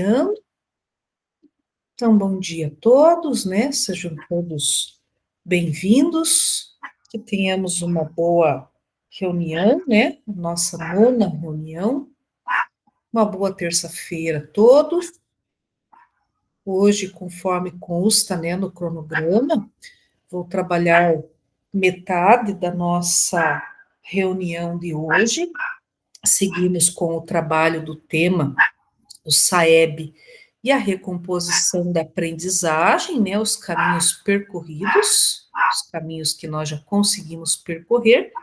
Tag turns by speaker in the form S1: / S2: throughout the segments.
S1: iniciando. Então, bom dia a todos, né? Sejam todos bem-vindos, que tenhamos uma boa reunião, né? Nossa nona reunião. Uma boa terça-feira a todos. Hoje, conforme consta, né, no cronograma, vou trabalhar metade da nossa reunião de hoje. Seguimos com o trabalho do tema, o SAEB e a recomposição da aprendizagem, né, os caminhos percorridos, os caminhos que nós já conseguimos percorrer,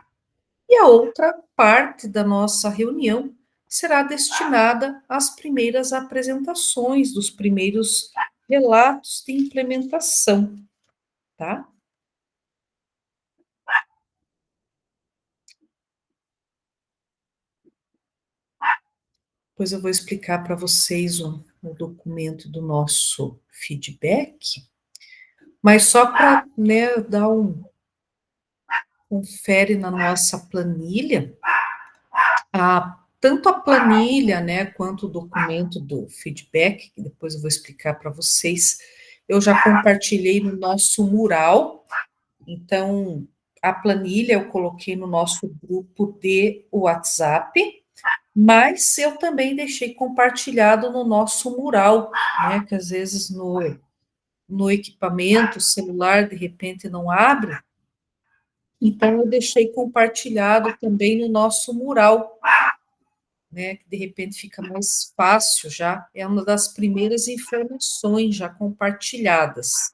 S1: e a outra parte da nossa reunião será destinada às primeiras apresentações, dos primeiros relatos de implementação, tá? Depois eu vou explicar para vocês o documento do nosso feedback, mas só para, né, dar confere na nossa planilha, tanto a planilha, né, quanto o documento do feedback, que depois eu vou explicar para vocês, eu já compartilhei no nosso mural, então a planilha eu coloquei no nosso grupo de WhatsApp, mas eu também deixei compartilhado no nosso mural, né, que às vezes no equipamento, o celular, de repente não abre, então eu deixei compartilhado também no nosso mural, né, que de repente fica mais fácil já, é uma das primeiras informações já compartilhadas.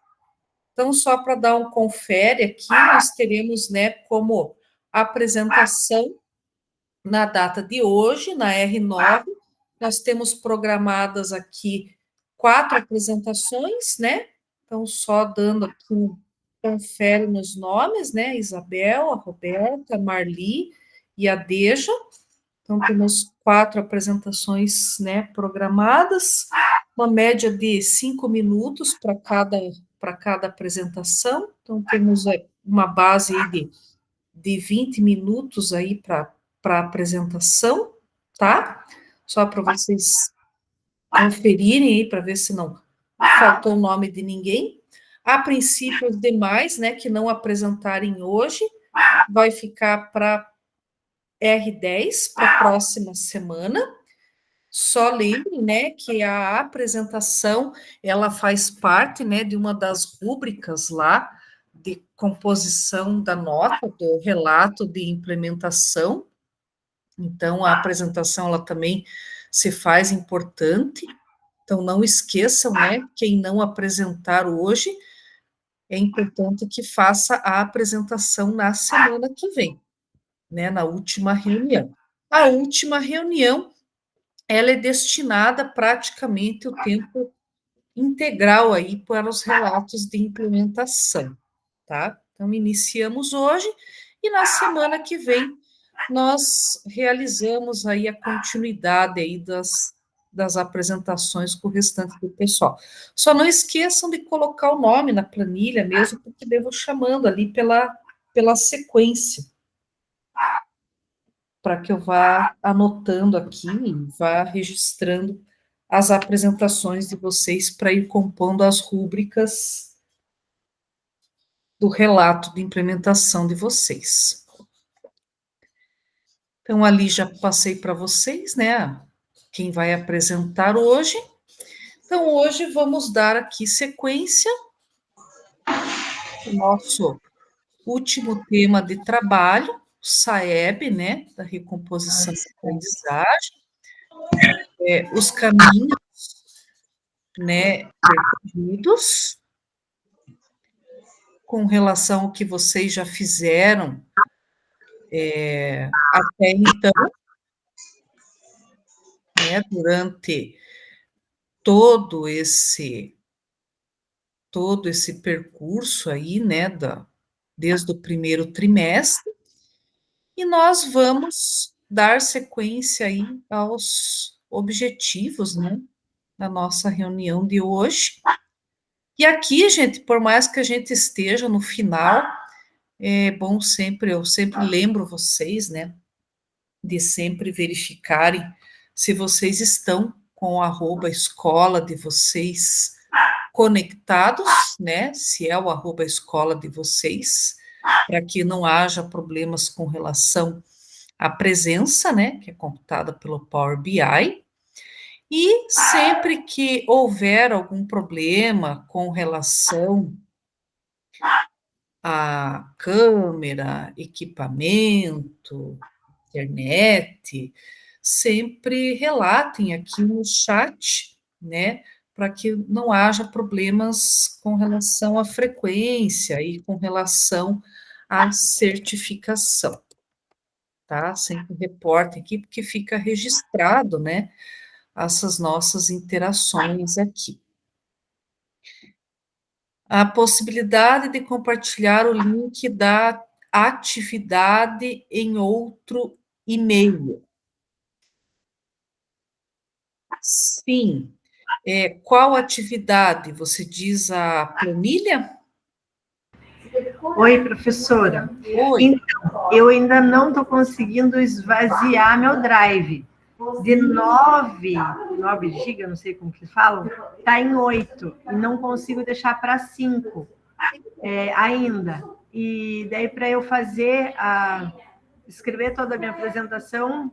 S1: Então, só para dar um confere aqui, nós teremos, né, como apresentação na data de hoje, na R9, nós temos programadas aqui 4 apresentações, né? Então, só dando aqui um confere nos nomes, né? Isabel, a Roberta, a Marli e a Deja. Então, temos 4 apresentações, né, programadas, uma média de 5 minutos para cada apresentação. Então, temos uma base aí de 20 minutos aí para a apresentação, tá? Só para vocês conferirem aí, para ver se não faltou o nome de ninguém. A princípio, os demais, né, que não apresentarem hoje, vai ficar para R10, para a próxima semana. Só lembrem, né, que a apresentação, ela faz parte, né, de uma das rúbricas lá de composição da nota, do relato de implementação. Então, a apresentação, ela também se faz importante. Então, não esqueçam, né, quem não apresentar hoje, é importante que faça a apresentação na semana que vem, né, na última reunião. A última reunião, ela é destinada praticamente o tempo integral aí para os relatos de implementação, tá? Então, iniciamos hoje e na semana que vem nós realizamos aí a continuidade aí das apresentações com o restante do pessoal. Só não esqueçam de colocar o nome na planilha mesmo, porque devo chamando ali pela sequência, para que eu vá anotando aqui, vá registrando as apresentações de vocês para ir compondo as rúbricas do relato de implementação de vocês. Então, ali já passei para vocês, né, quem vai apresentar hoje. Então, hoje vamos dar aqui sequência ao nosso último tema de trabalho, SAEB, né, da recomposição da aprendizagem, os caminhos, né, percorridos, com relação ao que vocês já fizeram até então, né, durante todo esse percurso aí, né, desde o primeiro trimestre, e nós vamos dar sequência aí aos objetivos, né, da nossa reunião de hoje. E aqui, gente, por mais que a gente esteja no final, é bom sempre, eu sempre lembro vocês, né, de sempre verificarem se vocês estão com o @escola de vocês conectados, né? Se é o @escola de vocês, para que não haja problemas com relação à presença, né? Que é computada pelo Power BI. E sempre que houver algum problema com relação à câmera, equipamento, internet, sempre relatem aqui no chat, né, para que não haja problemas com relação à frequência e com relação à certificação, tá? Sempre reportem aqui, porque fica registrado, né, essas nossas interações aqui. A possibilidade de compartilhar o link da atividade em outro e-mail. Sim. Qual atividade? Você diz a planilha?
S2: Oi, professora.
S1: Oi.
S2: Então, eu ainda não estou conseguindo esvaziar meu drive. De 9 GB, não sei como que falam, está em 8, e não consigo deixar para 5 ainda. E daí, para eu escrever toda a minha apresentação,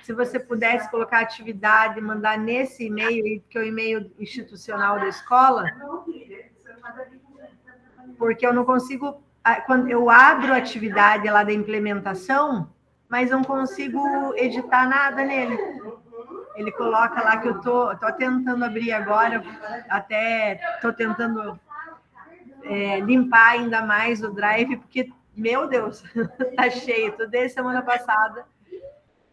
S2: se você pudesse colocar a atividade, mandar nesse e-mail, que é o e-mail institucional da escola, porque eu não consigo, quando eu abro a atividade lá da implementação, mas não consigo editar nada nele. Ele coloca lá que eu tô tentando abrir agora, até estou tentando limpar ainda mais o drive, porque, meu Deus, tá cheio, tô desde semana passada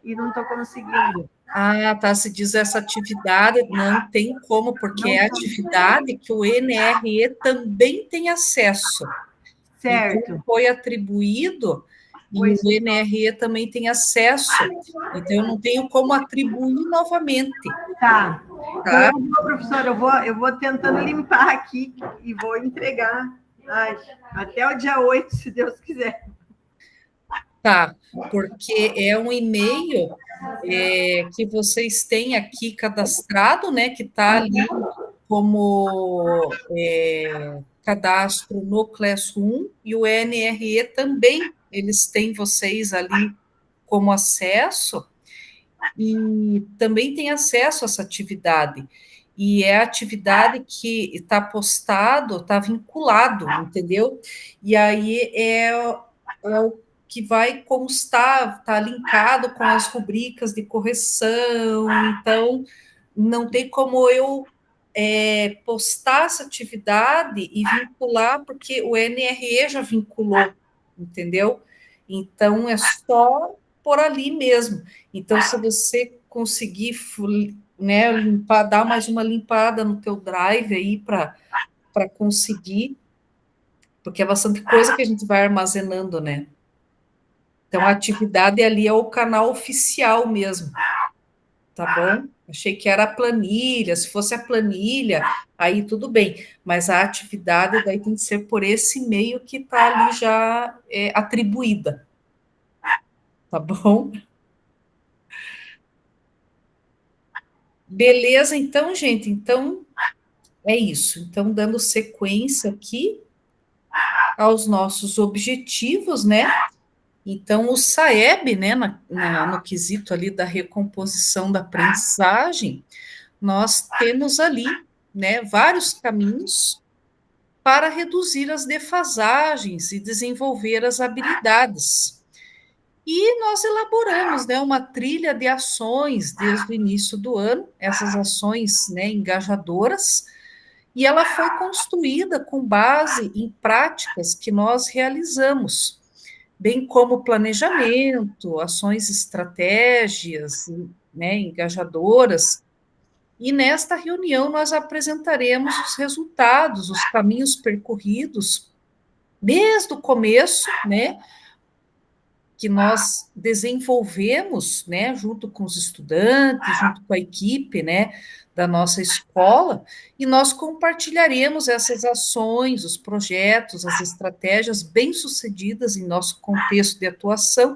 S2: e não estou conseguindo.
S1: Ah, tá, se diz essa atividade, não tem como, porque é atividade que o NRE também tem acesso.
S2: Certo.
S1: Então, foi atribuído e o NRE também tem acesso. Então, eu não tenho como atribuir novamente.
S2: Tá. Então, professora, eu vou tentando limpar aqui e vou entregar até o dia 8, se Deus quiser.
S1: Tá, porque é um e-mail que vocês têm aqui cadastrado, né, que está ali como cadastro no Classroom, e o NRE também, eles têm vocês ali como acesso, e também tem acesso a essa atividade. E é a atividade que está postado, está vinculado, entendeu? E aí é o que vai constar, está linkado com as rubricas de correção, então não tem como eu postar essa atividade e vincular, porque o NRE já vinculou, entendeu? Então é só por ali mesmo. Então, se você conseguir, né, limpar, dar mais uma limpada no teu drive aí para conseguir, porque é bastante coisa que a gente vai armazenando, né? Então, a atividade ali é o canal oficial mesmo, tá bom? Achei que era a planilha, se fosse a planilha, aí tudo bem, mas a atividade daí tem que ser por esse e-mail que está ali já atribuída, tá bom? Beleza, então, gente, então é isso. Então, dando sequência aqui aos nossos objetivos, né? Então, o SAEB, né, no quesito ali da recomposição da aprendizagem, nós temos ali, né, vários caminhos para reduzir as defasagens e desenvolver as habilidades. E nós elaboramos, né, uma trilha de ações desde o início do ano, essas ações, né, engajadoras, e ela foi construída com base em práticas que nós realizamos, bem como planejamento, ações, estratégias, né, engajadoras. E nesta reunião nós apresentaremos os resultados, os caminhos percorridos desde o começo, né, que nós desenvolvemos, né, junto com os estudantes, junto com a equipe, né, da nossa escola, e nós compartilharemos essas ações, os projetos, as estratégias bem-sucedidas em nosso contexto de atuação,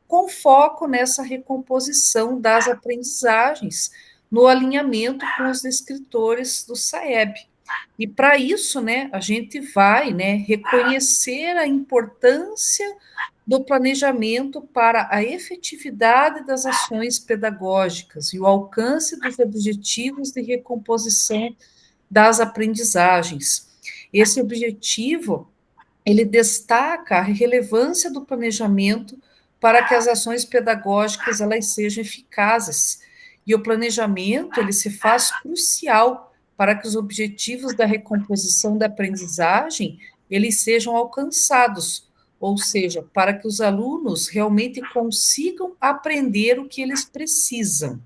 S1: com foco nessa recomposição das aprendizagens no alinhamento com os descritores do SAEB. E para isso, né, a gente vai, né, reconhecer a importância do planejamento para a efetividade das ações pedagógicas e o alcance dos objetivos de recomposição das aprendizagens. Esse objetivo, ele destaca a relevância do planejamento para que as ações pedagógicas elas sejam eficazes. E o planejamento, ele se faz crucial para que os objetivos da recomposição da aprendizagem, eles sejam alcançados, ou seja, para que os alunos realmente consigam aprender o que eles precisam.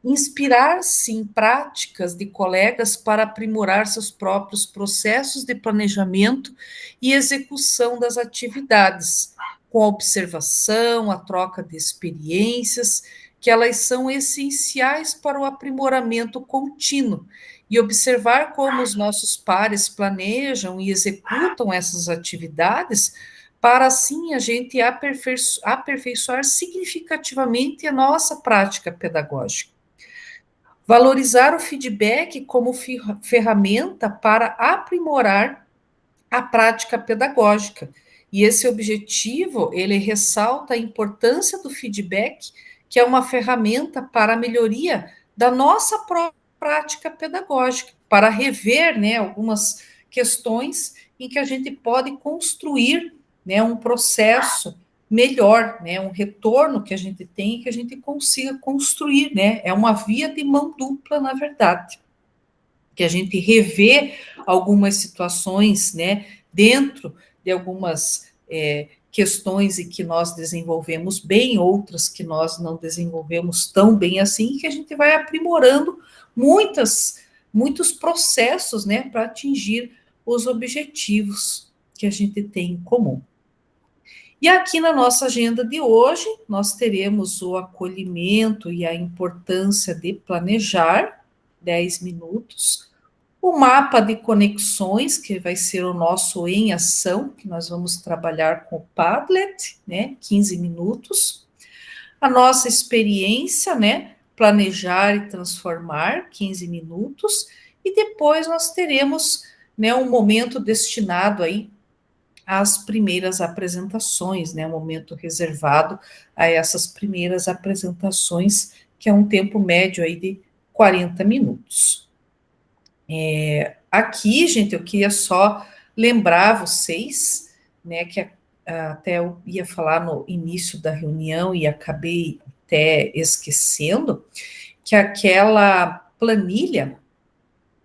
S1: Inspirar-se em práticas de colegas para aprimorar seus próprios processos de planejamento e execução das atividades, com a observação, a troca de experiências, que elas são essenciais para o aprimoramento contínuo, e observar como os nossos pares planejam e executam essas atividades, para assim a gente aperfeiçoar significativamente a nossa prática pedagógica. Valorizar o feedback como ferramenta para aprimorar a prática pedagógica. E esse objetivo, ele ressalta a importância do feedback, que é uma ferramenta para a melhoria da nossa própria prática pedagógica, para rever, né, algumas questões em que a gente pode construir, né, um processo melhor, né, um retorno que a gente tem, que a gente consiga construir, né, é uma via de mão dupla, na verdade, que a gente revê algumas situações, né, dentro de algumas questões em que nós desenvolvemos bem, outras que nós não desenvolvemos tão bem assim, que a gente vai aprimorando muitos processos, né, para atingir os objetivos que a gente tem em comum. E aqui na nossa agenda de hoje, nós teremos o acolhimento e a importância de planejar, 10 minutos, o mapa de conexões, que vai ser o nosso em ação, que nós vamos trabalhar com o Padlet, né, 15 minutos, a nossa experiência, né, planejar e transformar, 15 minutos, e depois nós teremos, né, um momento destinado aí às primeiras apresentações, né, um momento reservado a essas primeiras apresentações, que é um tempo médio aí de 40 minutos. Aqui, gente, eu queria só lembrar vocês, né, que até eu ia falar no início da reunião e acabei até esquecendo, que aquela planilha,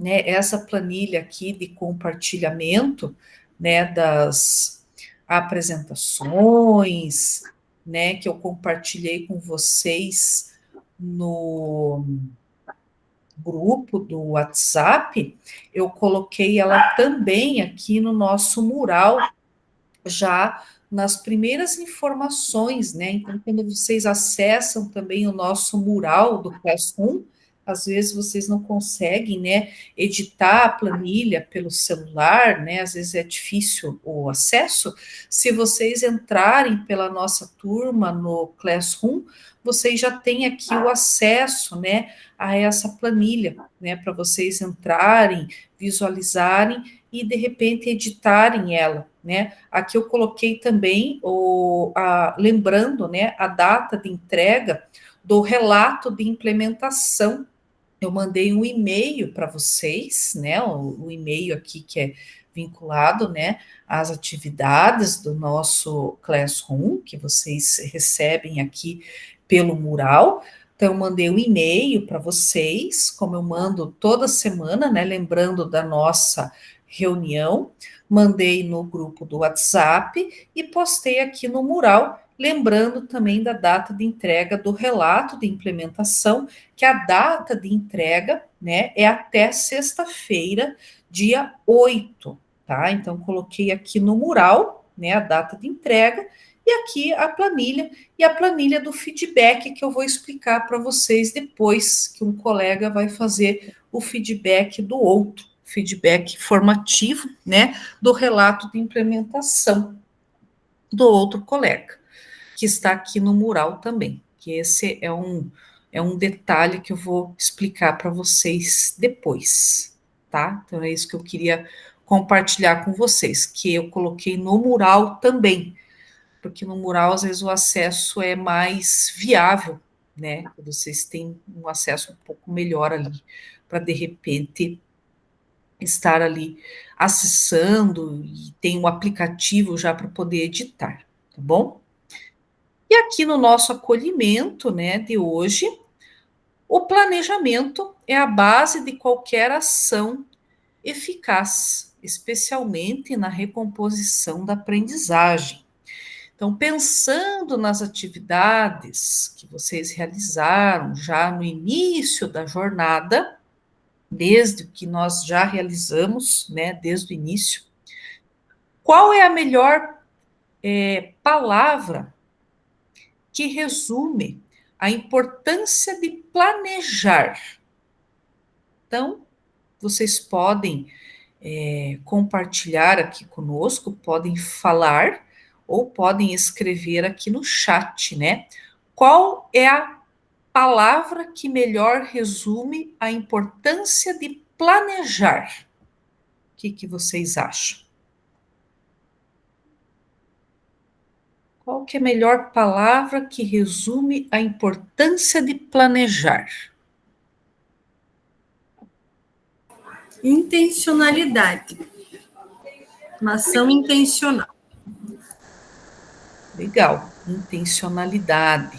S1: né, essa planilha aqui de compartilhamento, né, das apresentações, né, que eu compartilhei com vocês no grupo do WhatsApp, eu coloquei ela também aqui no nosso mural, já nas primeiras informações, né? Então, quando vocês acessam também o nosso mural do Classroom, às vezes vocês não conseguem, né, editar a planilha pelo celular, né? Às vezes é difícil o acesso. Se vocês entrarem pela nossa turma no Classroom, vocês já têm aqui o acesso, né, a essa planilha, né, para vocês entrarem, visualizarem e de repente editarem ela, né? Aqui eu coloquei também lembrando, né, a data de entrega do relato de implementação. Eu mandei um e-mail para vocês, né? O e-mail aqui que é vinculado, né, às atividades do nosso Classroom, que vocês recebem aqui pelo mural. Então, eu mandei um e-mail para vocês, como eu mando toda semana, né? Lembrando da nossa reunião, mandei no grupo do WhatsApp e postei aqui no mural, lembrando também da data de entrega do relato de implementação, que a data de entrega, né, é até sexta-feira, dia 8, tá? Então, coloquei aqui no mural, né, a data de entrega, e aqui a planilha, e a planilha do feedback, que eu vou explicar para vocês depois, que um colega vai fazer o feedback do outro, feedback formativo, né, do relato de implementação do outro colega, que está aqui no mural também, que esse é um é um detalhe que eu vou explicar para vocês depois, tá? Então é isso que eu queria compartilhar com vocês, que eu coloquei no mural também, porque no mural às vezes o acesso é mais viável, né? Vocês têm um acesso um pouco melhor ali, para de repente estar ali acessando e tem um aplicativo já para poder editar, tá bom? E aqui no nosso acolhimento, né, de hoje, o planejamento é a base de qualquer ação eficaz, especialmente na recomposição da aprendizagem. Então, pensando nas atividades que vocês realizaram já no início da jornada, desde o que nós já realizamos, né, desde o início, qual é a melhor palavra que resume a importância de planejar? Então, vocês podem compartilhar aqui conosco, podem falar ou podem escrever aqui no chat, né? Qual é a palavra que melhor resume a importância de planejar? O que vocês acham? Qual que é a melhor palavra que resume a importância de planejar?
S3: Intencionalidade. Uma ação intencional.
S1: Legal, intencionalidade.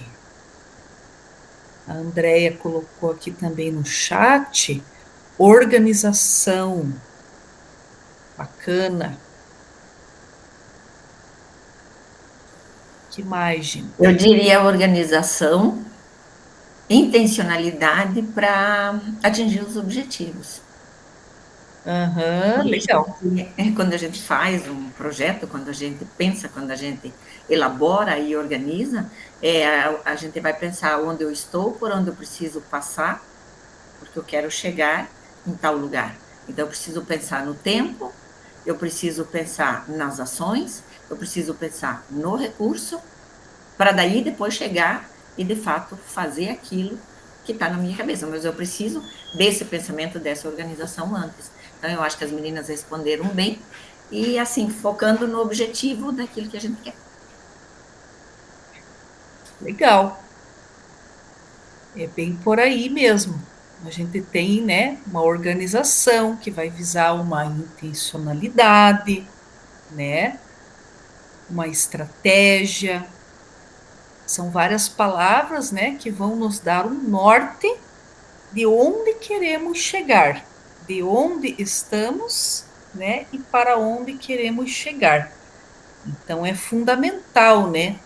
S1: A Andrea colocou aqui também no chat, organização. Bacana. Que mais, gente?
S4: Eu diria organização, intencionalidade para atingir os objetivos.
S1: Legal.
S4: Quando a gente faz um projeto, quando a gente pensa, quando a gente elabora e organiza, a gente vai pensar onde eu estou, por onde eu preciso passar, porque eu quero chegar em tal lugar. Então, eu preciso pensar no tempo, eu preciso pensar nas ações, eu preciso pensar no recurso, para daí depois chegar e, de fato, fazer aquilo que está na minha cabeça. Mas eu preciso desse pensamento, dessa organização antes. Então, eu acho que as meninas responderam bem e, assim, focando no objetivo daquilo que a gente quer.
S1: Legal. É bem por aí mesmo. A gente tem, né, uma organização que vai visar uma intencionalidade, né, uma estratégia. São várias palavras, né, que vão nos dar um norte de onde queremos chegar, de onde estamos, né, e para onde queremos chegar. Então é fundamental, né,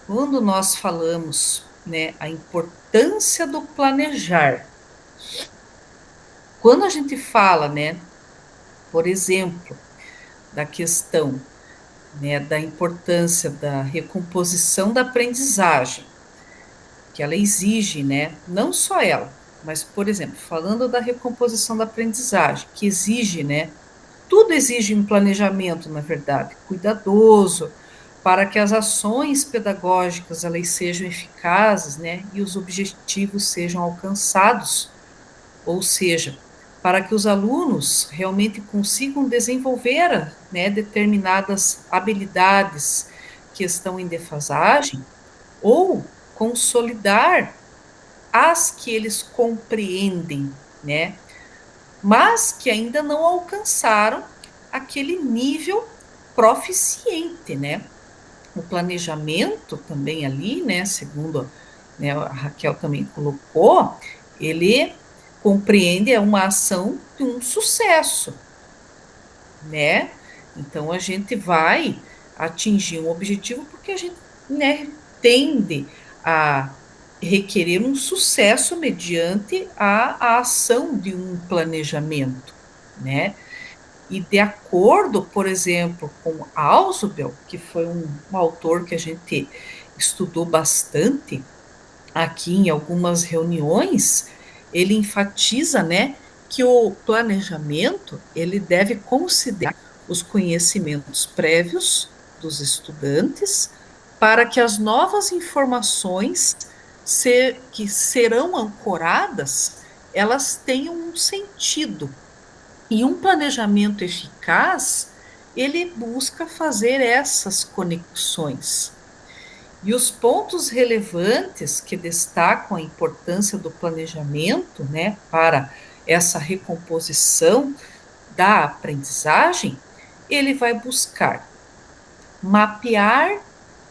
S1: quando nós falamos, né, a importância do planejar. Quando a gente fala, né, por exemplo, da questão, né, da importância da recomposição da aprendizagem, que ela exige, né, não só ela, mas, por exemplo, falando da recomposição da aprendizagem, que exige, né, tudo exige um planejamento, na verdade, cuidadoso, para que as ações pedagógicas elas sejam eficazes, né, e os objetivos sejam alcançados, ou seja, para que os alunos realmente consigam desenvolver, né, determinadas habilidades que estão em defasagem, ou consolidar as que eles compreendem, né, mas que ainda não alcançaram aquele nível proficiente, né. O planejamento também ali, né, segundo, né, a Raquel também colocou, ele compreende uma ação de um sucesso, né? Então a gente vai atingir um objetivo porque a gente, né, tende a requerer um sucesso mediante a ação de um planejamento, né? E de acordo, por exemplo, com Ausubel, que foi um autor que a gente estudou bastante aqui em algumas reuniões, ele enfatiza, né, que o planejamento ele deve considerar os conhecimentos prévios dos estudantes para que as novas informações que serão ancoradas, elas tenham um sentido. E um planejamento eficaz, ele busca fazer essas conexões. E os pontos relevantes que destacam a importância do planejamento, né, para essa recomposição da aprendizagem, ele vai buscar mapear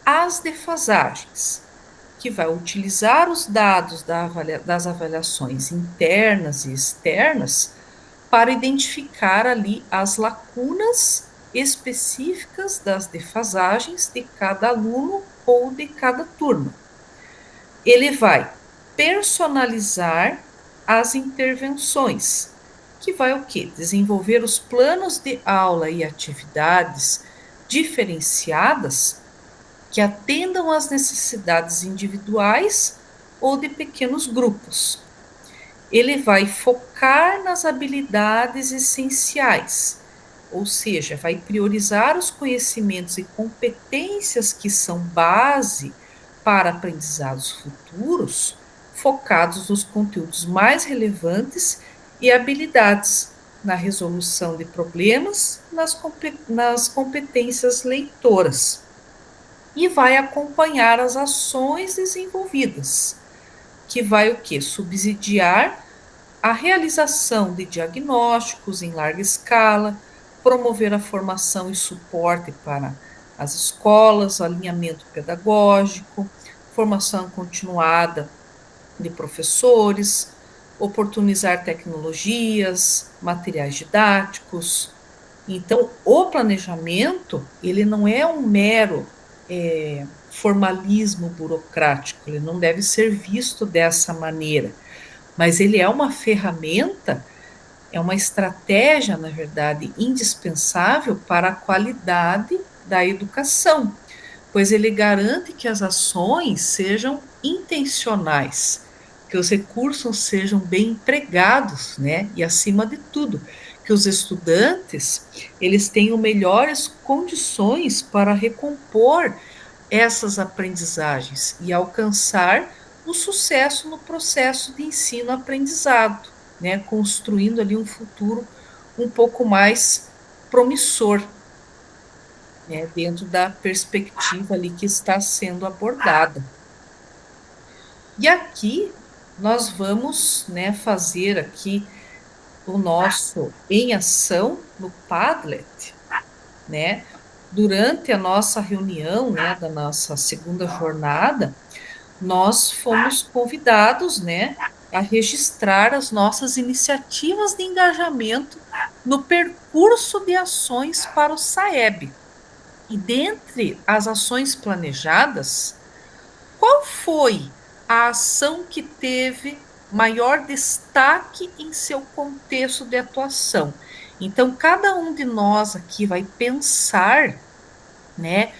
S1: as defasagens, que vai utilizar os dados das avaliações internas e externas para identificar ali as lacunas específicas das defasagens de cada aluno ou de cada turma. Ele vai personalizar as intervenções, que vai o quê? Desenvolver os planos de aula e atividades diferenciadas que atendam às necessidades individuais ou de pequenos grupos. Ele vai focar nas habilidades essenciais, ou seja, vai priorizar os conhecimentos e competências que são base para aprendizados futuros, focados nos conteúdos mais relevantes e habilidades na resolução de problemas, nas competências leitoras. E vai acompanhar as ações desenvolvidas, que vai o quê? Subsidiar a realização de diagnósticos em larga escala, promover a formação e suporte para as escolas, alinhamento pedagógico, formação continuada de professores, oportunizar tecnologias, materiais didáticos. Então, o planejamento, ele não é um mero formalismo burocrático, ele não deve ser visto dessa maneira, mas ele é uma ferramenta, é uma estratégia, na verdade, indispensável para a qualidade da educação, pois ele garante que as ações sejam intencionais, que os recursos sejam bem empregados, né? E, acima de tudo, que os estudantes, eles tenham melhores condições para recompor essas aprendizagens e alcançar o sucesso no processo de ensino-aprendizado, né? Construindo ali um futuro um pouco mais promissor, né? Dentro da perspectiva ali que está sendo abordada. E aqui nós vamos, né, fazer aqui o nosso em ação no Padlet, né? Durante a nossa reunião, né, da nossa segunda jornada, nós fomos convidados, né, a registrar as nossas iniciativas de engajamento no percurso de ações para o SAEB. E dentre as ações planejadas, qual foi a ação que teve maior destaque em seu contexto de atuação? Então, cada um de nós aqui vai pensar, né,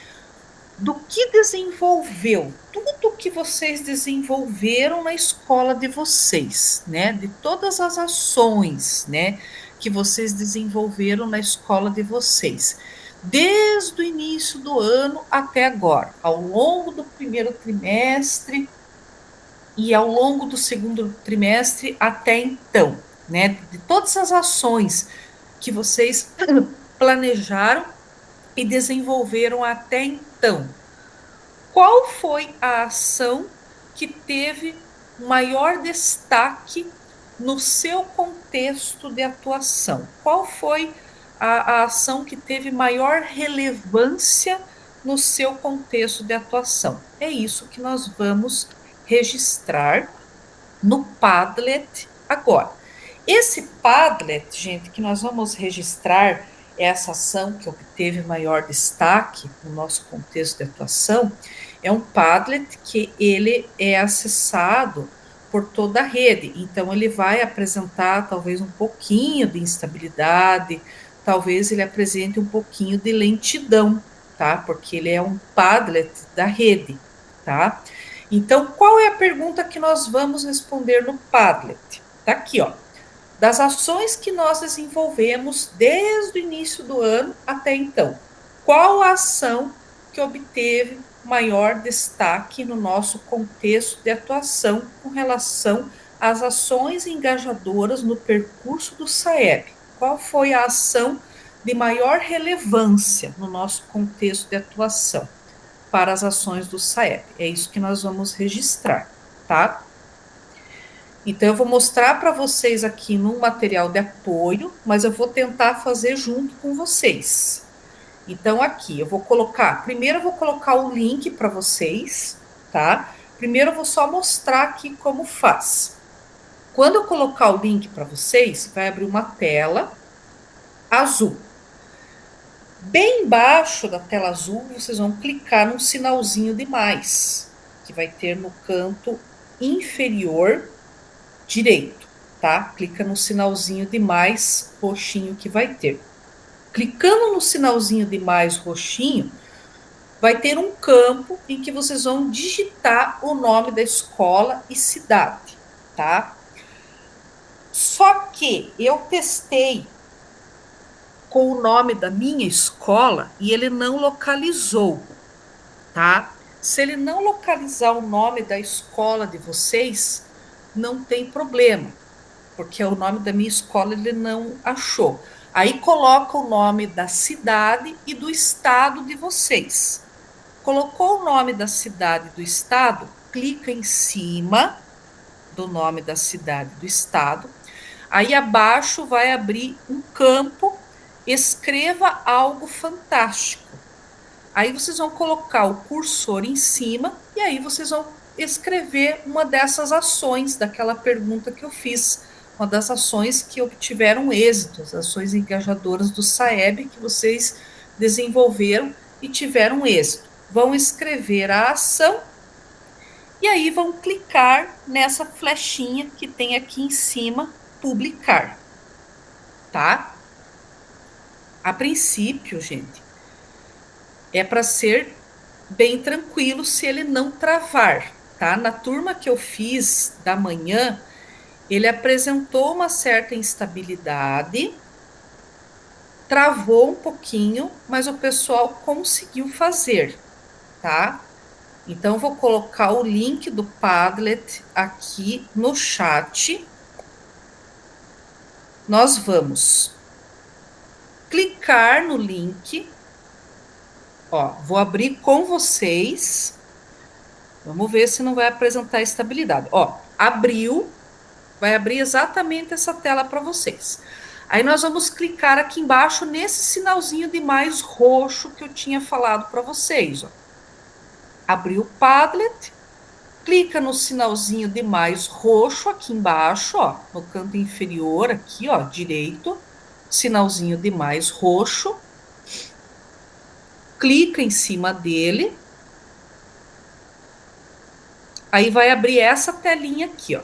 S1: do que desenvolveu, tudo que vocês desenvolveram na escola de vocês, né, de todas as ações, né, que vocês desenvolveram na escola de vocês, desde o início do ano até agora, ao longo do primeiro trimestre e ao longo do segundo trimestre até então, né, de todas as ações que vocês planejaram e desenvolveram até então. Qual foi a ação que teve maior destaque no seu contexto de atuação? Qual foi a ação que teve maior relevância no seu contexto de atuação? É isso que nós vamos registrar no Padlet agora. Esse Padlet, gente, que nós vamos registrar essa ação que obteve maior destaque no nosso contexto de atuação, é um Padlet que ele é acessado por toda a rede. Então, ele vai apresentar talvez um pouquinho de instabilidade, talvez ele apresente um pouquinho de lentidão, tá? Porque ele é um Padlet da rede, tá? Então, qual é a pergunta que nós vamos responder no Padlet? Tá aqui, ó. Das ações que nós desenvolvemos desde o início do ano até então, qual a ação que obteve maior destaque no nosso contexto de atuação com relação às ações engajadoras no percurso do SAEB? Qual foi a ação de maior relevância no nosso contexto de atuação para as ações do SAEB? É isso que nós vamos registrar, tá? Então, eu vou mostrar para vocês aqui no material de apoio, mas eu vou tentar fazer junto com vocês. Então, aqui, eu vou colocar... Primeiro, eu vou colocar o link para vocês, tá? Primeiro, eu vou só mostrar aqui como faz. Quando eu colocar o link para vocês, vai abrir uma tela azul. Bem embaixo da tela azul, vocês vão clicar num sinalzinho de mais, que vai ter no canto inferior direito, tá? Clica no sinalzinho de mais roxinho que vai ter. Clicando no sinalzinho de mais roxinho, vai ter um campo em que vocês vão digitar o nome da escola e cidade, tá? Só que eu testei com o nome da minha escola e ele não localizou, tá? Se ele não localizar o nome da escola de vocês, não tem problema, porque o nome da minha escola ele não achou. Aí coloca o nome da cidade e do estado de vocês. Colocou o nome da cidade e do estado, clica em cima do nome da cidade e do estado. Aí abaixo vai abrir um campo, escreva algo fantástico. Aí vocês vão colocar o cursor em cima e aí vocês vão escrever uma dessas ações, daquela pergunta que eu fiz, uma das ações que obtiveram êxito, as ações engajadoras do SAEB que vocês desenvolveram e tiveram êxito. Vão escrever a ação e aí vão clicar nessa flechinha que tem aqui em cima, publicar, tá? A princípio, gente, é para ser bem tranquilo se ele não travar, tá? Na turma que eu fiz da manhã, ele apresentou uma certa instabilidade, travou um pouquinho, mas o pessoal conseguiu fazer, tá? Então, vou colocar o link do Padlet aqui no chat. Nós vamos clicar no link. Ó, vou abrir com vocês. Vamos ver se não vai apresentar estabilidade. Ó, abriu. Vai abrir exatamente essa tela para vocês. Aí nós vamos clicar aqui embaixo nesse sinalzinho de mais roxo que eu tinha falado para vocês. Ó. Abriu o Padlet, clica no sinalzinho de mais roxo aqui embaixo, ó, no canto inferior aqui, ó, direito, sinalzinho de mais roxo. Clica em cima dele. Aí vai abrir essa telinha aqui, ó.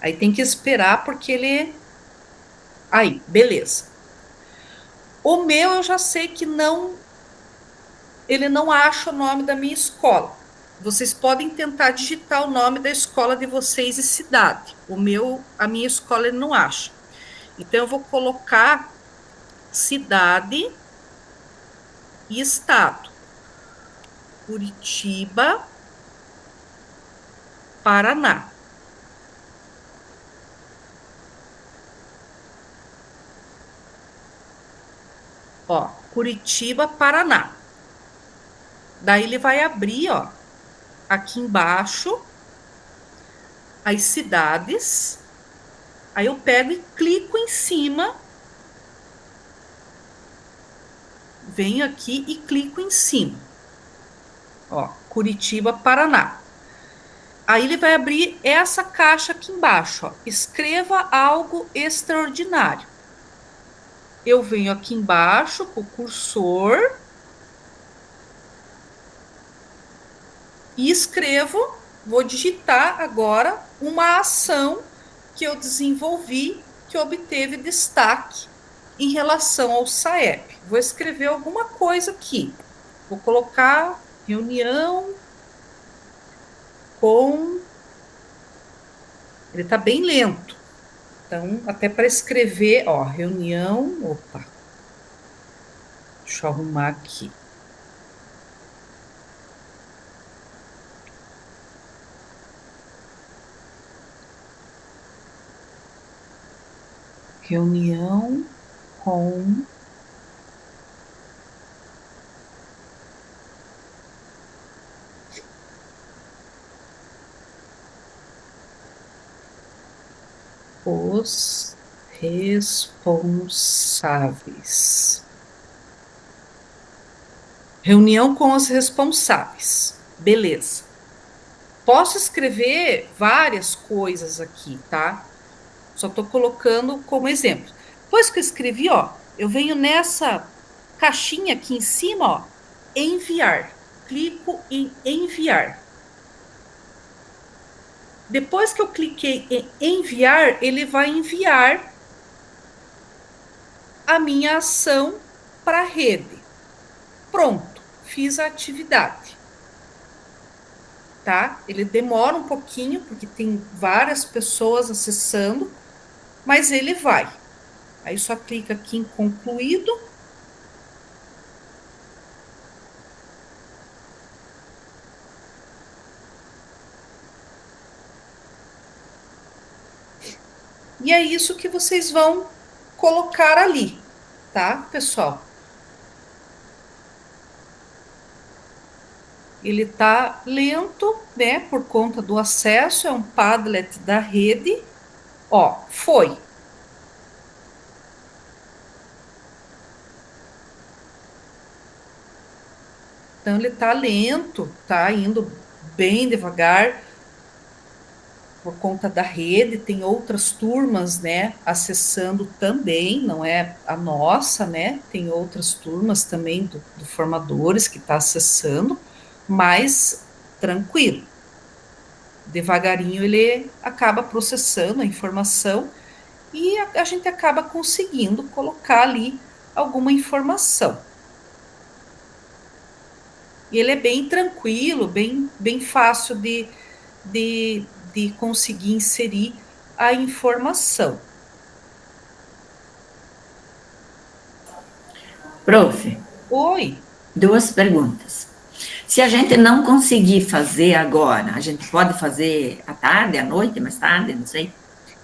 S1: Aí tem que esperar porque ele... Aí, beleza. O meu eu já sei que não... Ele não acha o nome da minha escola. Vocês podem tentar digitar o nome da escola de vocês e cidade. A minha escola ele não acha. Então, eu vou colocar cidade e estado. Curitiba, Paraná. Ó, Curitiba, Paraná. Daí ele vai abrir, ó, aqui embaixo, as cidades. Aí eu pego e clico em cima. Venho aqui e clico em cima. Ó, Curitiba, Paraná. Aí ele vai abrir essa caixa aqui embaixo, ó. Escreva algo extraordinário. Eu venho aqui embaixo com o cursor e escrevo, vou digitar agora uma ação que eu desenvolvi, que obteve destaque em relação ao SAEB. Vou escrever alguma coisa aqui. Vou colocar reunião com... Ele está bem lento. Então, até para escrever, ó, reunião... Opa! Deixa eu arrumar aqui. Reunião com os responsáveis. Reunião com os responsáveis. Beleza. Posso escrever várias coisas aqui, tá? Só estou colocando como exemplo. Depois que eu escrevi, ó, eu venho nessa caixinha aqui em cima, ó, enviar. Clico em enviar. Depois que eu cliquei em enviar, ele vai enviar a minha ação para a rede. Pronto, fiz a atividade. Tá? Ele demora um pouquinho, porque tem várias pessoas acessando, mas ele vai. Aí só clica aqui em concluído. E é isso que vocês vão colocar ali, tá, pessoal? Ele tá lento, né, por conta do acesso, é um Padlet da rede. Ó, foi. Então ele tá lento, tá indo bem devagar por conta da rede, tem outras turmas, né, acessando também, não é a nossa, né, tem outras turmas também do formadores que está acessando, mas tranquilo. Devagarinho ele acaba processando a informação e a gente acaba conseguindo colocar ali alguma informação. E ele é bem tranquilo, bem fácil de conseguir inserir a informação.
S4: Prof,
S1: Oi,
S4: duas perguntas. Se a gente não conseguir fazer agora, a gente pode fazer à tarde, à noite, mais tarde, não sei?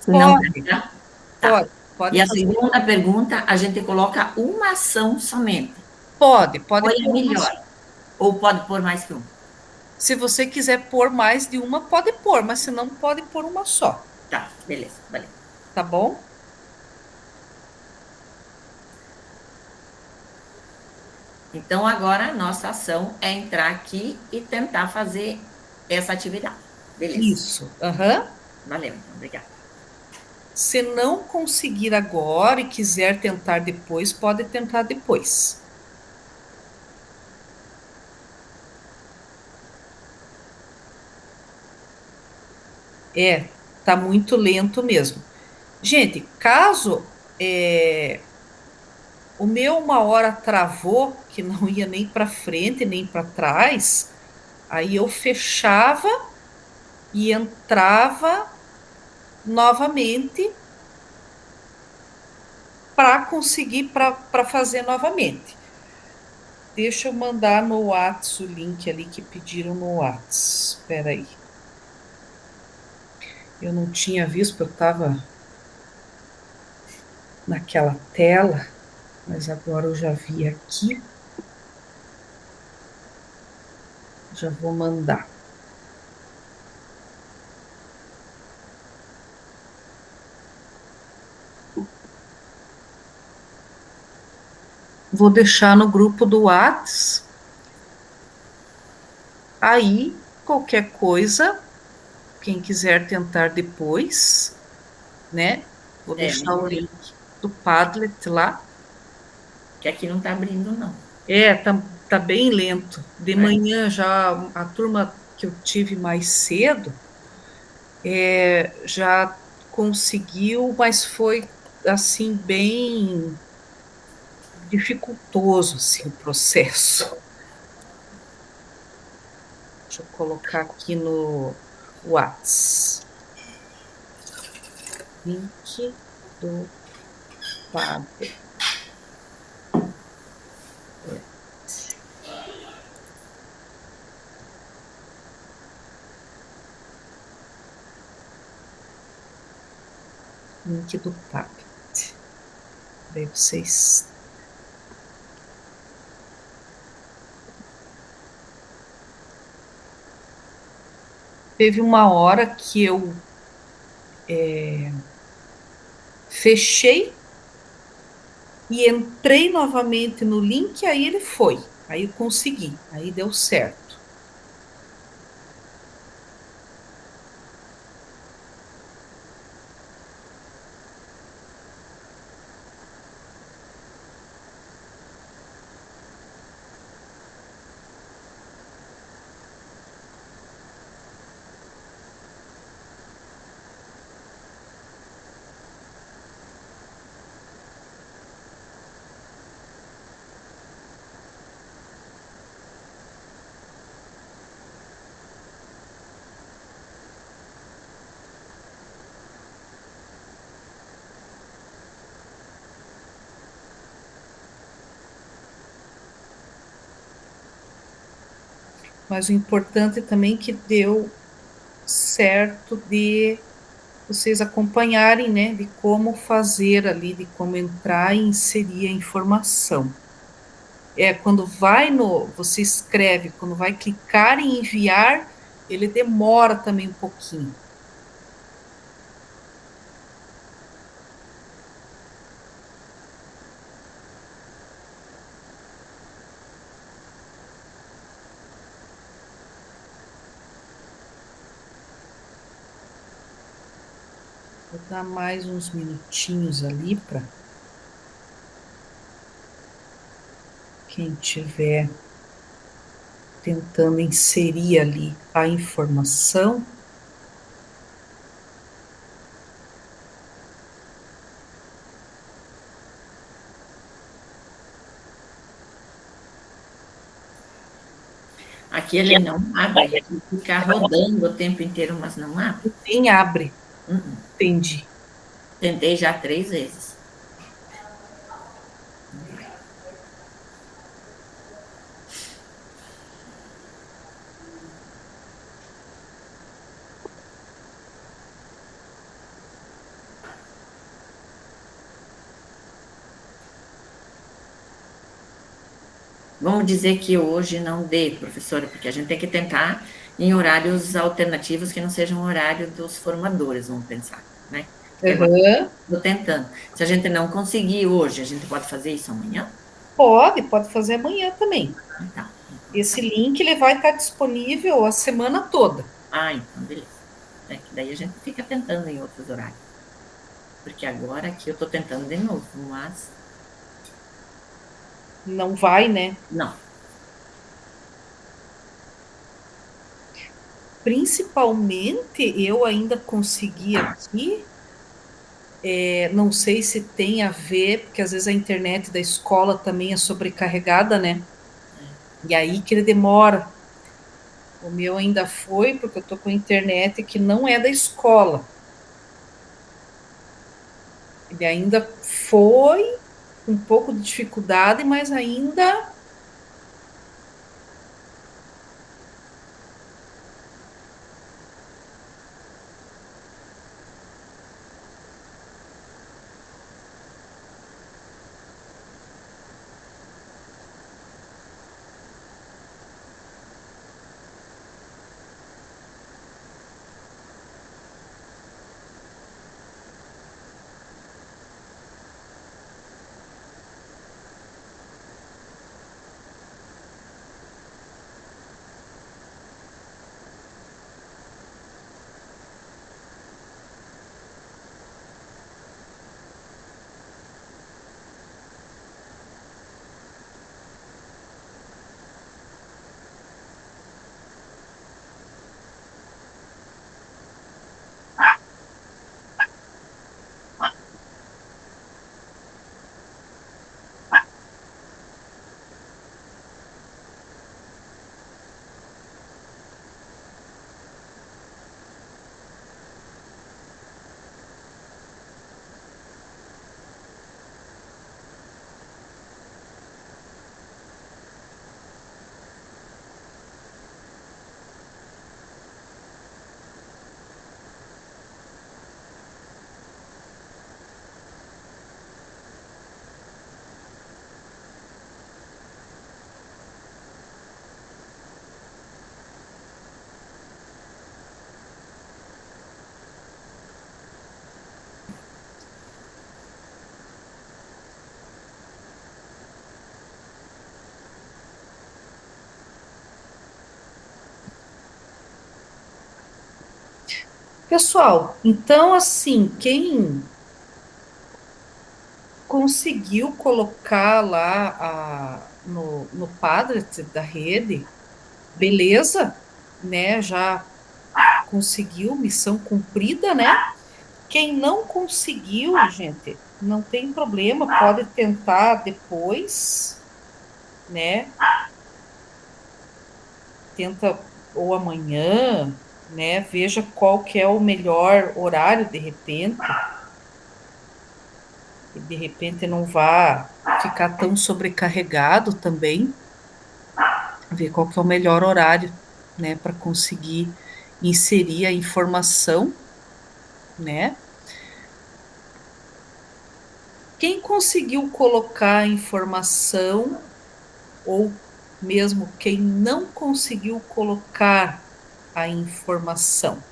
S4: Se não
S1: pode,
S4: carregar? Tá.
S1: pode
S4: E a
S1: fazer.
S4: segunda pergunta, a gente coloca uma ação somente.
S1: Pode
S4: Ou é
S1: pôr uma
S4: melhor?
S1: só.
S4: Ou pode pôr mais que uma?
S1: Se você quiser pôr mais de uma, pode pôr, mas se não, pode pôr uma só,
S4: Tá, beleza, valeu.
S1: tá bom?
S4: Então, agora a nossa ação é entrar aqui e tentar fazer essa atividade. Beleza.
S1: Isso. Aham.
S4: Valeu, então, obrigada.
S1: Se não conseguir agora e quiser tentar depois, pode tentar depois. Tá muito lento mesmo. Gente, caso o meu uma hora travou, que não ia nem para frente nem para trás, aí eu fechava e entrava novamente para conseguir para fazer novamente. Deixa eu mandar no WhatsApp o link ali que pediram no WhatsApp. Espera aí. Eu não tinha visto, porque eu estava naquela tela, mas agora eu já vi aqui. Já vou mandar. Vou deixar no grupo do WhatsApp. Aí, qualquer coisa, quem quiser tentar depois, né? Vou deixar o link do Padlet lá.
S4: Que aqui não está abrindo, não.
S1: Tá bem lento. De manhã já a turma que eu tive mais cedo já conseguiu, mas foi assim bem dificultoso assim, o processo. Deixa eu colocar aqui no WhatsApp. Link do Padlet. Link do Padlet. Daí vocês. Teve uma hora que eu fechei e entrei novamente no link, aí ele foi. Aí eu consegui, aí deu certo. Mas o importante também é que deu certo de vocês acompanharem, né, de como fazer ali, de como entrar e inserir a informação. Quando você escreve, quando vai clicar em enviar, ele demora também um pouquinho. Vou dar mais uns minutinhos ali para quem tiver tentando inserir ali a informação.
S4: Aqui ele não abre, ele fica rodando o tempo inteiro, mas não abre.
S1: Nem abre.
S4: Uhum.
S1: Entendi.
S4: Tentei já 3 vezes. Vamos dizer que hoje não dê, professora, porque a gente tem que tentar em horários alternativos que não sejam o horário dos formadores, vamos pensar, né?
S1: Uhum.
S4: Estou tentando. Se a gente não conseguir hoje, a gente pode fazer isso amanhã?
S1: Pode fazer amanhã também.
S4: Então.
S1: Esse link ele vai estar disponível a semana toda.
S4: Ah, então beleza. É que daí a gente fica tentando em outros horários. Porque agora aqui eu estou tentando de novo, mas
S1: Não vai, né?
S4: não.
S1: Principalmente eu ainda consegui aqui, não sei se tem a ver, porque às vezes a internet da escola também é sobrecarregada, né? E aí que ele demora. O meu ainda foi, porque eu tô com a internet que não é da escola. Ele ainda foi com um pouco de dificuldade, mas ainda. Pessoal, então, assim, quem conseguiu colocar lá no Padlet da rede, beleza, né? Já conseguiu, missão cumprida, né? Quem não conseguiu, gente, não tem problema, pode tentar depois, né? Tenta ou amanhã, né? Veja qual que é o melhor horário de repente. E de repente não vá ficar tão sobrecarregado também. Ver qual que é o melhor horário, né, para conseguir inserir a informação, né? Quem conseguiu colocar a informação, ou mesmo quem não conseguiu colocar a informação?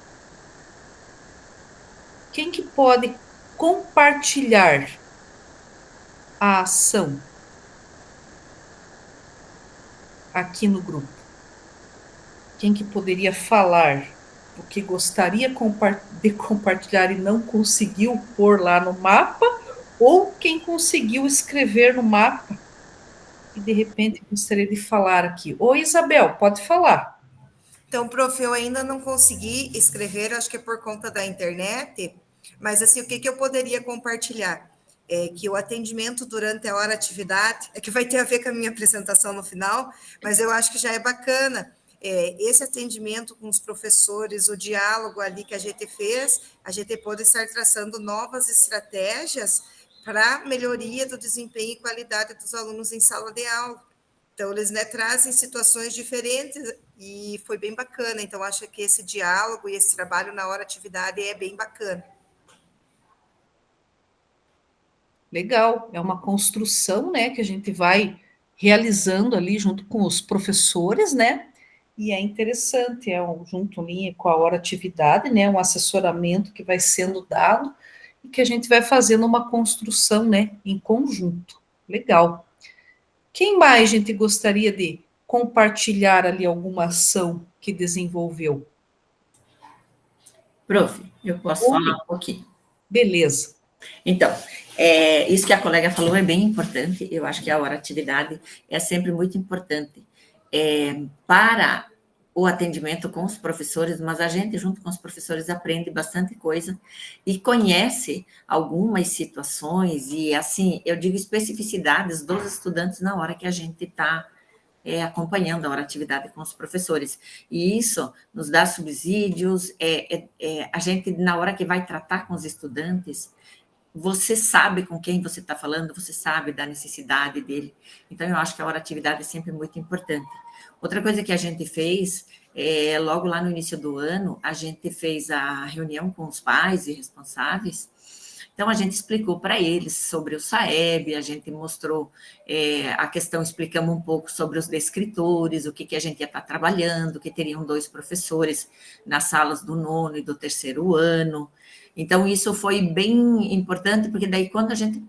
S1: Quem que pode compartilhar a ação aqui no grupo? Quem que poderia falar o que gostaria de compartilhar e não conseguiu pôr lá no mapa, ou quem conseguiu escrever no mapa e de repente gostaria de falar aqui? Ô Isabel, pode falar.
S5: Então, prof, eu ainda não consegui escrever, acho que é por conta da internet, mas assim, o que eu poderia compartilhar? É que o atendimento durante a hora atividade, é que vai ter a ver com a minha apresentação no final, mas eu acho que já é bacana. Esse atendimento com os professores, o diálogo ali que a gente fez, a gente pode estar traçando novas estratégias para melhoria do desempenho e qualidade dos alunos em sala de aula. Então, eles, né, trazem situações diferentes e foi bem bacana. Então, acho que esse diálogo e esse trabalho na hora atividade é bem bacana.
S1: Legal, é uma construção, né, que a gente vai realizando ali junto com os professores, né? E é interessante, junto ali com a hora atividade, né, um assessoramento que vai sendo dado e que a gente vai fazendo uma construção, né, em conjunto. Legal. Quem mais a gente gostaria de compartilhar ali alguma ação que desenvolveu?
S4: Prof, eu posso falar um pouquinho.
S1: Beleza.
S4: Então, isso que a colega falou é bem importante. Eu acho que a hora atividade é sempre muito importante para o atendimento com os professores, mas a gente, junto com os professores, aprende bastante coisa e conhece algumas situações e, assim, eu digo especificidades dos estudantes na hora que a gente está acompanhando a hora atividade com os professores. E isso nos dá subsídios, a gente, na hora que vai tratar com os estudantes, você sabe com quem você está falando, você sabe da necessidade dele. Então, eu acho que a hora atividade é sempre muito importante. Outra coisa que a gente fez, logo lá no início do ano, a gente fez a reunião com os pais e responsáveis. Então, a gente explicou para eles sobre o SAEB, a gente mostrou a questão, explicamos um pouco sobre os descritores, o que a gente ia estar trabalhando, que teriam 2 professores nas salas do 9º e do 3º ano. Então, isso foi bem importante, porque daí, quando a gente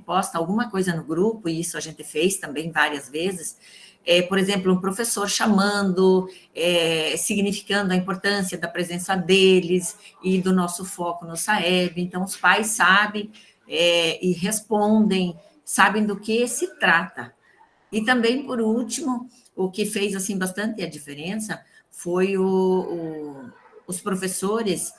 S4: posta alguma coisa no grupo, e isso a gente fez também várias vezes, por exemplo, um professor chamando, significando a importância da presença deles e do nosso foco no SAEB. Então, os pais sabem e respondem, sabem do que se trata. E também, por último, o que fez assim bastante a diferença foi os professores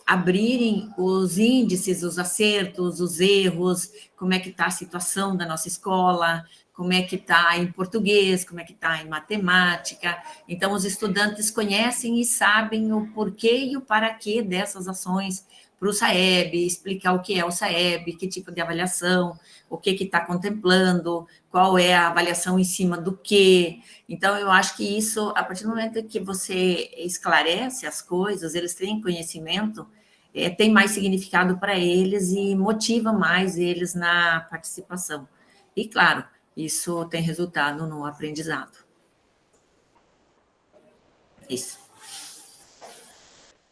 S4: abrirem os índices, os acertos, os erros, como é que está a situação da nossa escola, como é que está em português, como é que está em matemática. Então, os estudantes conhecem e sabem o porquê e o para quê dessas ações para o SAEB, explicar o que é o SAEB, que tipo de avaliação, o que está contemplando, qual é a avaliação em cima do quê. Então, eu acho que isso, a partir do momento que você esclarece as coisas, eles têm conhecimento, tem mais significado para eles e motiva mais eles na participação. E, claro, isso tem resultado no aprendizado. Isso.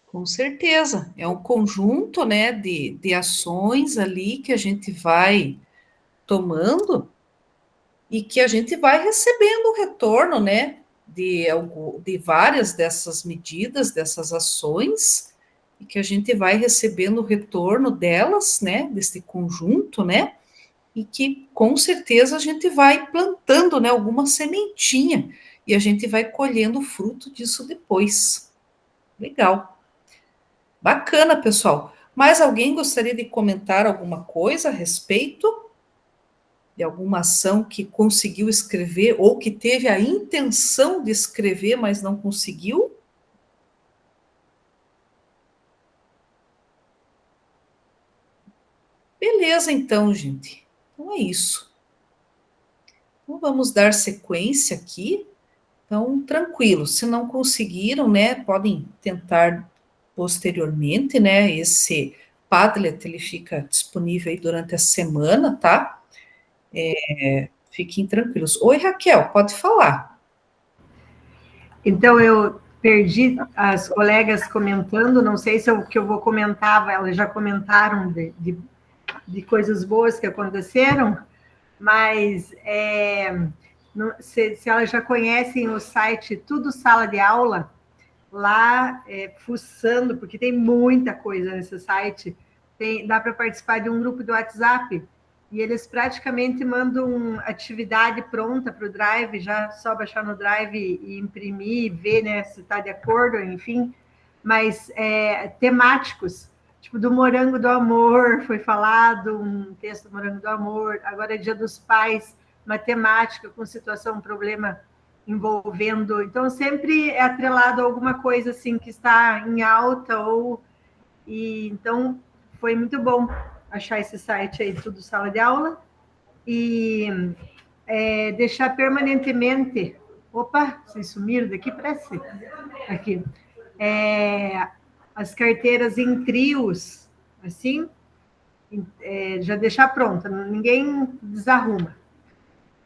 S1: Com certeza, é um conjunto, né, de ações ali que a gente vai tomando e que a gente vai recebendo o retorno, né, de várias dessas medidas, dessas ações, e que a gente vai recebendo o retorno delas, né, desse conjunto, né, e que com certeza a gente vai plantando, né, alguma sementinha, e a gente vai colhendo o fruto disso depois. Legal. Bacana, pessoal. Mais alguém gostaria de comentar alguma coisa a respeito de alguma ação que conseguiu escrever ou que teve a intenção de escrever, mas não conseguiu? Beleza, então, gente. Então é isso. Então vamos dar sequência aqui. Então, tranquilo. Se não conseguiram, né, podem tentar posteriormente, né? Esse Padlet, ele fica disponível aí durante a semana, tá? Fiquem tranquilos. Oi, Raquel, pode falar.
S2: Então, eu perdi as colegas comentando, não sei se o que eu vou comentar, elas já comentaram de coisas boas que aconteceram, mas se elas já conhecem o site Tudo Sala de Aula, lá fuçando, porque tem muita coisa nesse site, dá para participar de um grupo do WhatsApp, e eles praticamente mandam atividade pronta para o Drive, já só baixar no Drive e imprimir, ver, né, se está de acordo, enfim, mas temáticos, tipo do Morango do Amor, foi falado um texto do Morango do Amor, agora é Dia dos Pais, matemática com situação, problema envolvendo, então sempre é atrelado a alguma coisa assim que está em alta, e então foi muito bom achar esse site aí, Tudo Sala de Aula, e deixar permanentemente, opa, vocês sumiram daqui, parece, aqui, as carteiras em trios, assim, já deixar pronta, ninguém desarruma.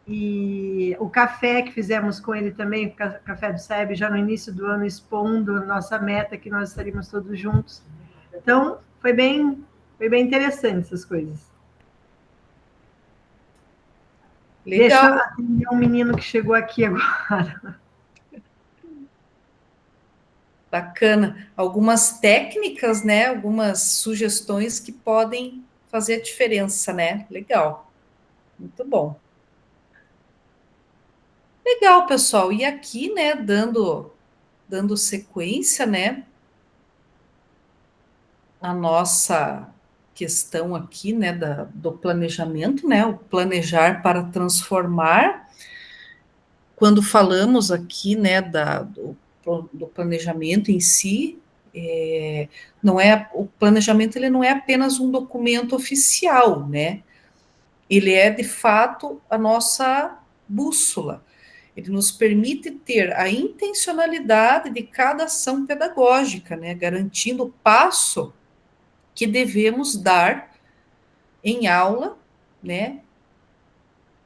S2: E o café que fizemos com ele também, o Café do SEB, já no início do ano, expondo nossa meta, que nós estaríamos todos juntos. Então, foi bem interessante essas coisas.
S1: Legal.
S2: Deixa eu atender um menino que chegou aqui agora.
S1: Bacana. Algumas técnicas, né? Algumas sugestões que podem fazer a diferença, né? Legal. Muito bom. Legal, pessoal. E aqui, né, dando sequência, né, a nossa questão aqui, né, do planejamento, né, o planejar para transformar. Quando falamos aqui, né, do planejamento em si, não é o planejamento, ele não é apenas um documento oficial, né? Ele é de fato a nossa bússola. Ele nos permite ter a intencionalidade de cada ação pedagógica, né, garantindo o passo que devemos dar em aula, né,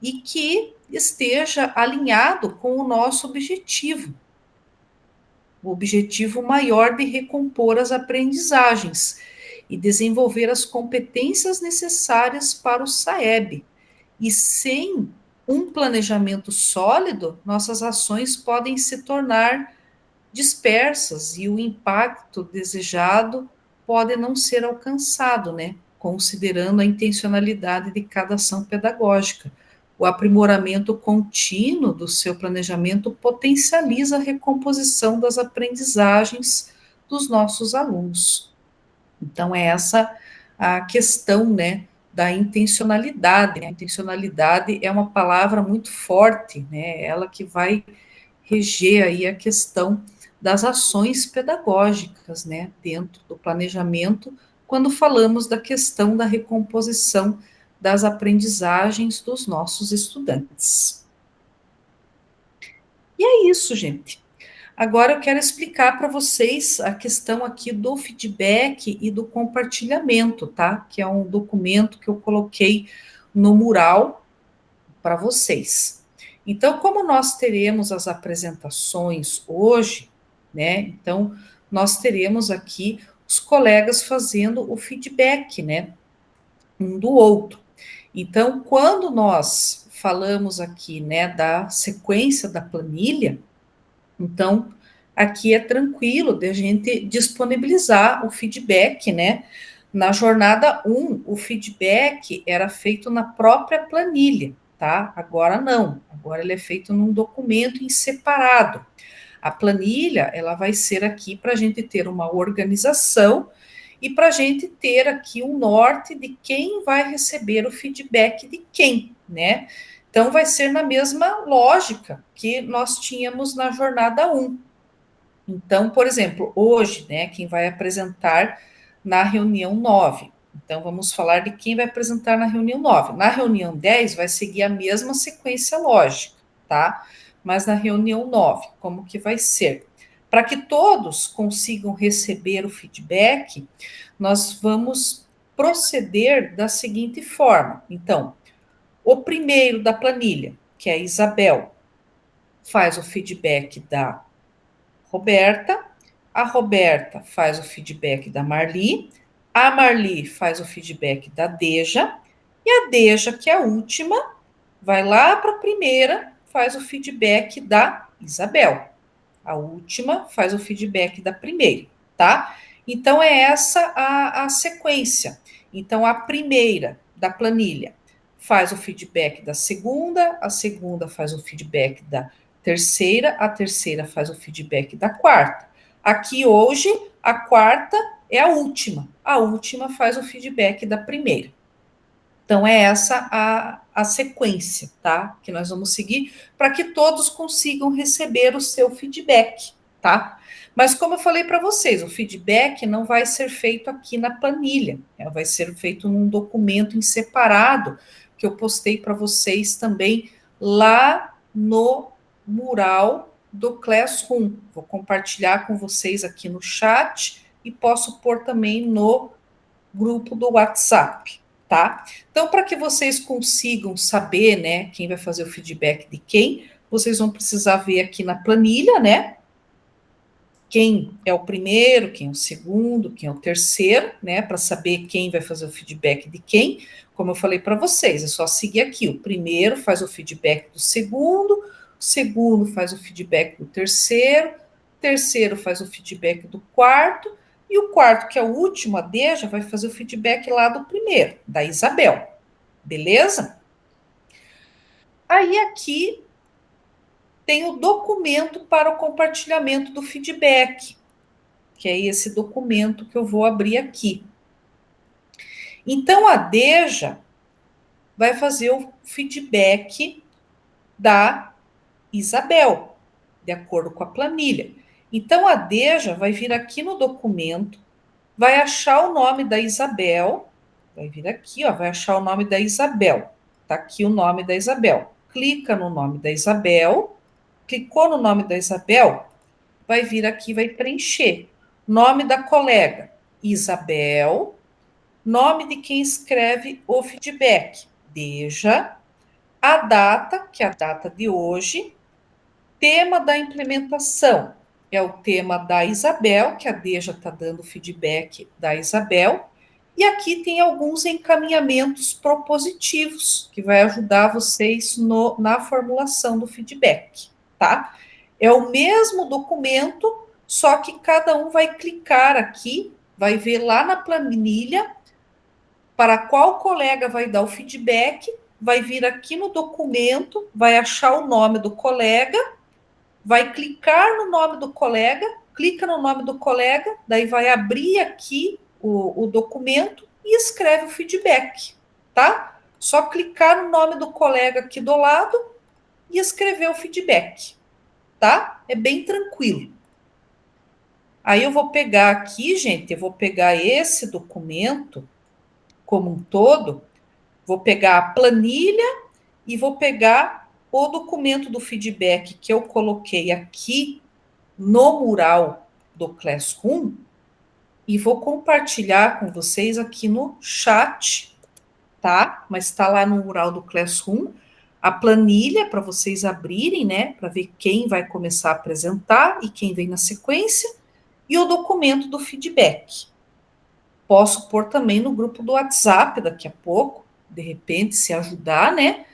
S1: e que esteja alinhado com o nosso objetivo, o objetivo maior de recompor as aprendizagens e desenvolver as competências necessárias para o SAEB. E sem um planejamento sólido, nossas ações podem se tornar dispersas e o impacto desejado pode não ser alcançado, né? Considerando a intencionalidade de cada ação pedagógica. O aprimoramento contínuo do seu planejamento potencializa a recomposição das aprendizagens dos nossos alunos. Então, é essa a questão, né, da intencionalidade. A intencionalidade é uma palavra muito forte, né? Ela que vai reger aí a questão das ações pedagógicas, né, dentro do planejamento, quando falamos da questão da recomposição das aprendizagens dos nossos estudantes. E é isso, gente. Agora eu quero explicar para vocês a questão aqui do feedback e do compartilhamento, tá? Que é um documento que eu coloquei no mural para vocês. Então, como nós teremos as apresentações hoje, né? Então, nós teremos aqui os colegas fazendo o feedback, né? Um do outro. Então, quando nós falamos aqui, né, da sequência da planilha, então, aqui é tranquilo de a gente disponibilizar o feedback, né? Na jornada 1, o feedback era feito na própria planilha, tá? Agora não, agora ele é feito num documento em separado. A planilha, ela vai ser aqui para a gente ter uma organização e para a gente ter aqui um norte de quem vai receber o feedback de quem, né? Então, vai ser na mesma lógica que nós tínhamos na jornada 1. Então, por exemplo, hoje, né, quem vai apresentar na reunião 9. Então, vamos falar de quem vai apresentar na reunião 9. Na reunião 10, vai seguir a mesma sequência lógica, tá? Mas na reunião 9, como que vai ser? Para que todos consigam receber o feedback, nós vamos proceder da seguinte forma. Então, o primeiro da planilha, que é a Isabel, faz o feedback da Roberta, a Roberta faz o feedback da Marli, a Marli faz o feedback da Deja, e a Deja, que é a última, vai lá para a primeira, faz o feedback da Isabel. A última faz o feedback da primeira, tá? Então, é essa a sequência. Então, a primeira da planilha faz o feedback da segunda, a segunda faz o feedback da terceira, a terceira faz o feedback da quarta. Aqui hoje, a quarta é a última faz o feedback da primeira. Então, é essa a sequência, tá? Que nós vamos seguir para que todos consigam receber o seu feedback, tá? Mas, como eu falei para vocês, o feedback não vai ser feito aqui na planilha, vai ser feito num documento em separado, que eu postei para vocês também lá no mural do Classroom. Vou compartilhar com vocês aqui no chat e posso pôr também no grupo do WhatsApp, tá? Então, para que vocês consigam saber, né, quem vai fazer o feedback de quem, vocês vão precisar ver aqui na planilha, né, quem é o primeiro, quem é o segundo, quem é o terceiro, né, para saber quem vai fazer o feedback de quem. Como eu falei para vocês, é só seguir aqui, o primeiro faz o feedback do segundo, o segundo faz o feedback do terceiro, o terceiro faz o feedback do quarto, e o quarto, que é o último, a Deja, vai fazer o feedback lá do primeiro, da Isabel. Beleza? Aí aqui tem o documento para o compartilhamento do feedback, que é esse documento que eu vou abrir aqui. Então, a Deja vai fazer o feedback da Isabel, de acordo com a planilha. Então, a Deja vai vir aqui no documento, vai achar o nome da Isabel, vai vir aqui, ó, vai achar o nome da Isabel. Tá aqui o nome da Isabel. Clica no nome da Isabel, clicou no nome da Isabel, vai vir aqui, vai preencher. Nome da colega, Isabel. Nome de quem escreve o feedback, Deja. A data, que é a data de hoje. Tema da implementação, é o tema da Isabel, que a Deja está dando feedback da Isabel. E aqui tem alguns encaminhamentos propositivos, que vai ajudar vocês na formulação do feedback, tá? É o mesmo documento, só que cada um vai clicar aqui, vai ver lá na planilha para qual colega vai dar o feedback, vai vir aqui no documento, vai achar o nome do colega, vai clicar no nome do colega, clica no nome do colega, daí vai abrir aqui o documento e escreve o feedback, tá? Só clicar no nome do colega aqui do lado e escrever o feedback, tá? É bem tranquilo. Aí eu vou pegar aqui, gente, eu vou pegar esse documento como um todo, vou pegar a planilha e vou pegar o documento do feedback que eu coloquei aqui no mural do Classroom e vou compartilhar com vocês aqui no chat, tá? Mas está lá no mural do Classroom a planilha para vocês abrirem, né? Para ver quem vai começar a apresentar e quem vem na sequência e o documento do feedback. Posso pôr também no grupo do WhatsApp daqui a pouco, de repente, se ajudar, né?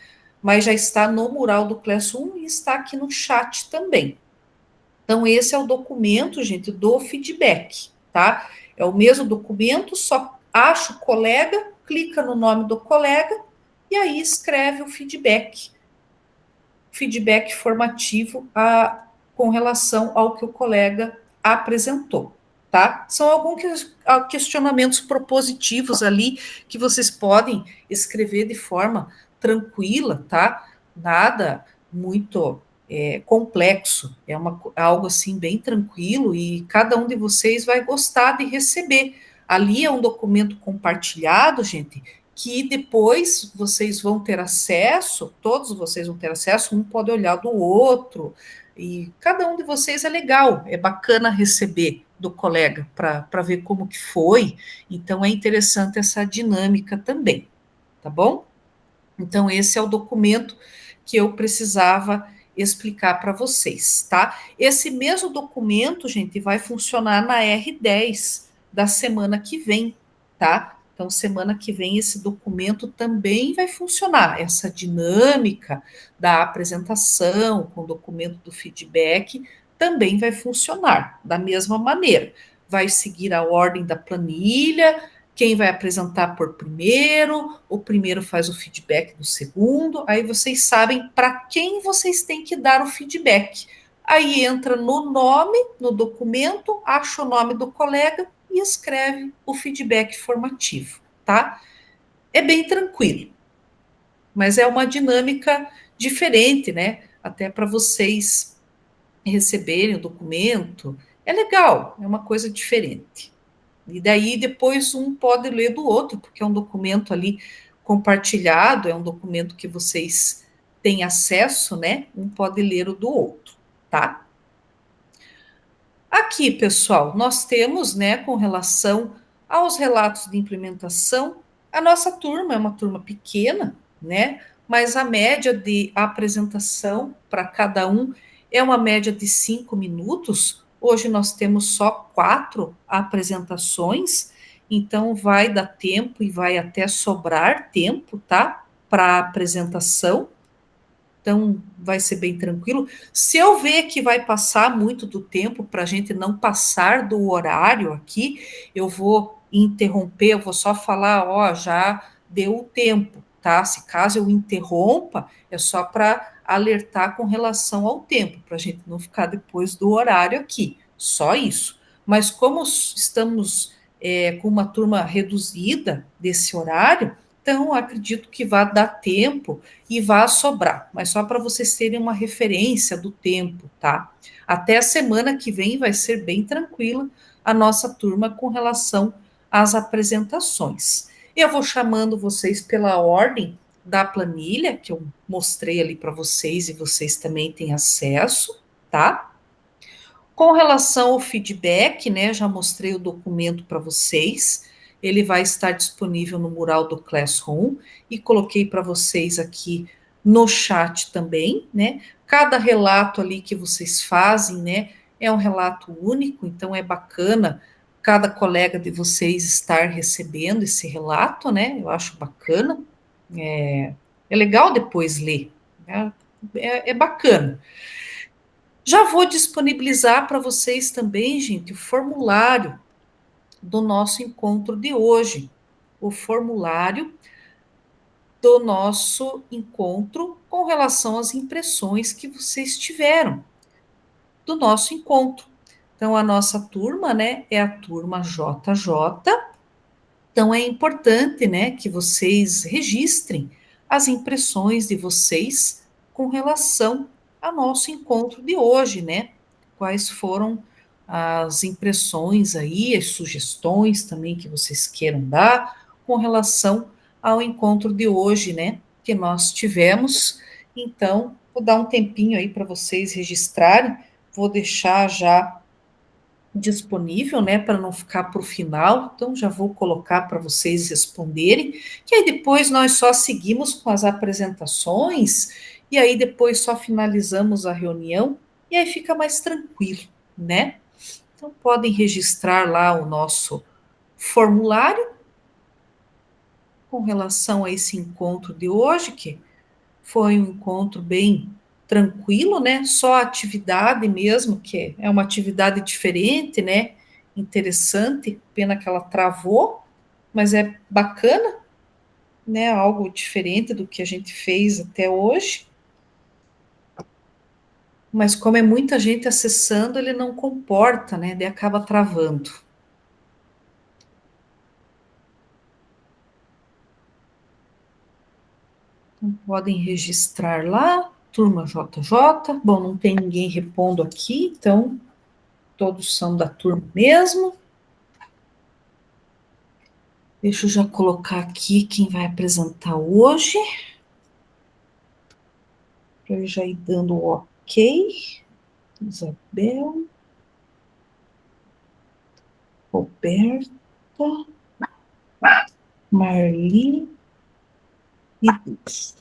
S1: Mas já está no mural do Classroom e está aqui no chat também. Então, esse é o documento, gente, do feedback, tá? É o mesmo documento, só acha o colega, clica no nome do colega e aí escreve o feedback formativo com relação ao que o colega apresentou, tá? São alguns questionamentos propositivos ali que vocês podem escrever de forma tranquila, tá? Nada muito complexo, algo assim bem tranquilo e cada um de vocês vai gostar de receber. Ali é um documento compartilhado, gente, que depois vocês vão ter acesso, todos vocês vão ter acesso, um pode olhar do outro, e cada um de vocês é legal, é bacana receber do colega para ver como que foi, então é interessante essa dinâmica também, tá bom? Então esse é o documento que eu precisava explicar para vocês, tá? Esse mesmo documento, gente, vai funcionar na R10 da semana que vem, tá? Então, semana que vem, esse documento também vai funcionar. Essa dinâmica da apresentação com o documento do feedback também vai funcionar da mesma maneira. Vai seguir a ordem da planilha, quem vai apresentar por primeiro, o primeiro faz o feedback do segundo, aí vocês sabem para quem vocês têm que dar o feedback. Aí entra no nome, no documento, acha o nome do colega e escreve o feedback formativo, tá? É bem tranquilo, mas é uma dinâmica diferente, né? Até para vocês receberem o documento, é legal, é uma coisa diferente. E daí depois um pode ler do outro, porque é um documento ali compartilhado, é um documento que vocês têm acesso, né? Um pode ler o do outro, tá? Aqui, pessoal, nós temos, né, com relação aos relatos de implementação, a nossa turma é uma turma pequena, né? Mas a média de apresentação para cada um é uma média de 5 minutos. Hoje nós temos só 4 apresentações, então vai dar tempo e vai até sobrar tempo, tá? Para apresentação. Então, vai ser bem tranquilo. Se eu ver que vai passar muito do tempo para a gente não passar do horário aqui, eu vou interromper, eu vou só falar, ó, já deu o tempo, tá? Se caso eu interrompa, é só para alertar com relação ao tempo, para a gente não ficar depois do horário aqui, só isso. Mas como estamos com uma turma reduzida desse horário, então acredito que vai dar tempo e vai sobrar, mas só para vocês terem uma referência do tempo, tá? Até a semana que vem vai ser bem tranquila a nossa turma com relação às apresentações. Eu vou chamando vocês pela ordem da planilha, que eu mostrei ali para vocês e vocês também têm acesso, tá? Com relação ao feedback, né, já mostrei o documento para vocês, ele vai estar disponível no mural do Classroom e coloquei para vocês aqui no chat também, né? Cada relato ali que vocês fazem, né, é um relato único, então é bacana cada colega de vocês estar recebendo esse relato, né? Eu acho bacana, é legal depois ler, né? É bacana. Já vou disponibilizar para vocês também, gente, o formulário do nosso encontro de hoje. O formulário do nosso encontro com relação às impressões que vocês tiveram do nosso encontro. Então, a nossa turma, né, é a turma JJ. Então, é importante, né, que vocês registrem as impressões de vocês com relação ao nosso encontro de hoje, né? Quais foram as impressões aí, as sugestões também que vocês queiram dar com relação ao encontro de hoje, né? Que nós tivemos. Então, vou dar um tempinho aí para vocês registrarem, vou deixar já disponível, né, para não ficar para o final, então já vou colocar para vocês responderem, que aí depois nós só seguimos com as apresentações, e aí depois só finalizamos a reunião, e aí fica mais tranquilo, né? Então podem registrar lá o nosso formulário com relação a esse encontro de hoje, que foi um encontro bem tranquilo, né? Só a atividade mesmo, que é uma atividade diferente, né? Interessante, pena que ela travou, mas é bacana, né? Algo diferente do que a gente fez até hoje. Mas como é muita gente acessando, ele não comporta, né? Daí acaba travando. Então, podem registrar lá, turma JJ. Bom, não tem ninguém repondo aqui, então todos são da turma mesmo. Deixa eu já colocar aqui quem vai apresentar hoje. Para eu já ir dando o ok. Isabel, Roberta, Marli e Dulce.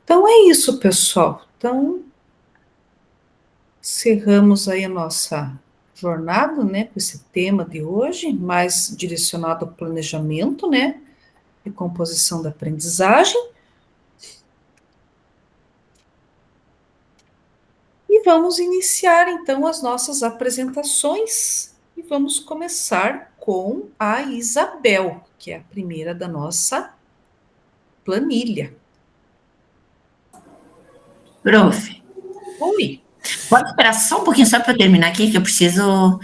S1: Então é isso, pessoal. Então, encerramos aí a nossa jornada, né, com esse tema de hoje, mais direcionado ao planejamento, né, e composição da aprendizagem. E vamos iniciar, então, as nossas apresentações. E vamos começar com a Isabel, que é a primeira da nossa planilha.
S4: Prof,
S1: Oi.
S4: pode esperar só um pouquinho, só para eu terminar aqui, que eu preciso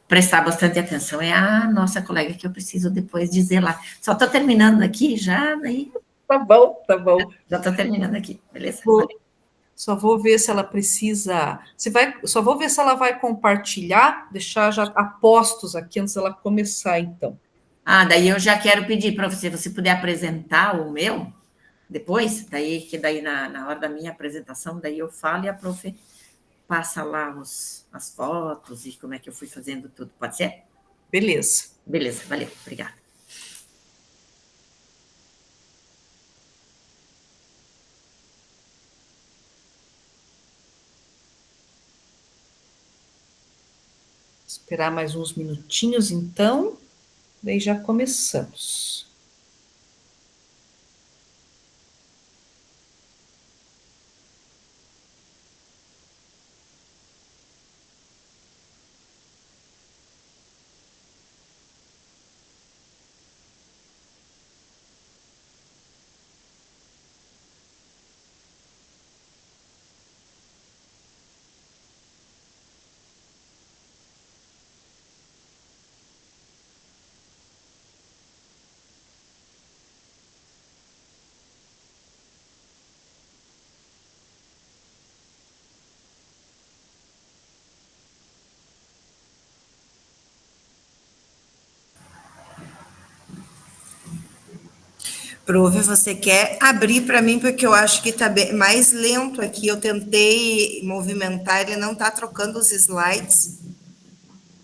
S4: prestar bastante atenção. É a nossa colega que eu preciso depois dizer lá. Só estou terminando aqui já, daí.
S1: Tá bom, tá bom.
S4: Já estou terminando aqui, beleza?
S1: Só vou ver se ela precisa. Só vou ver se ela vai compartilhar, deixar já apostos aqui antes dela começar, então.
S4: Ah, daí eu já quero pedir para você, você puder apresentar o meu depois, daí na hora da minha apresentação, daí eu falo e a prof passa lá as fotos e como é que eu fui fazendo tudo, pode ser?
S1: Beleza.
S4: Beleza, valeu, obrigada.
S1: Esperar mais uns minutinhos, então, daí já começamos.
S5: Prof, você quer abrir para mim, porque eu acho que está mais lento aqui. Eu tentei movimentar, ele não está trocando os slides.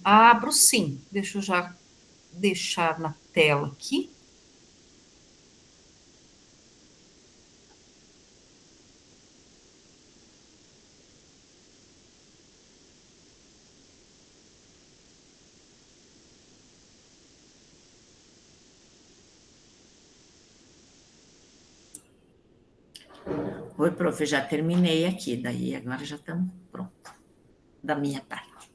S1: Abro sim. Deixa eu já deixar na tela aqui.
S4: Oi, prof, já terminei aqui, daí agora já estamos pronto, da minha parte.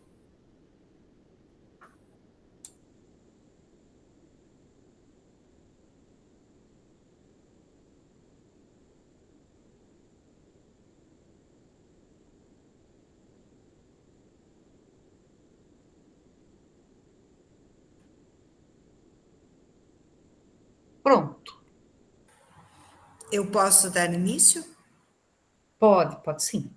S1: Pronto.
S5: Eu posso dar início?
S1: Pode sim.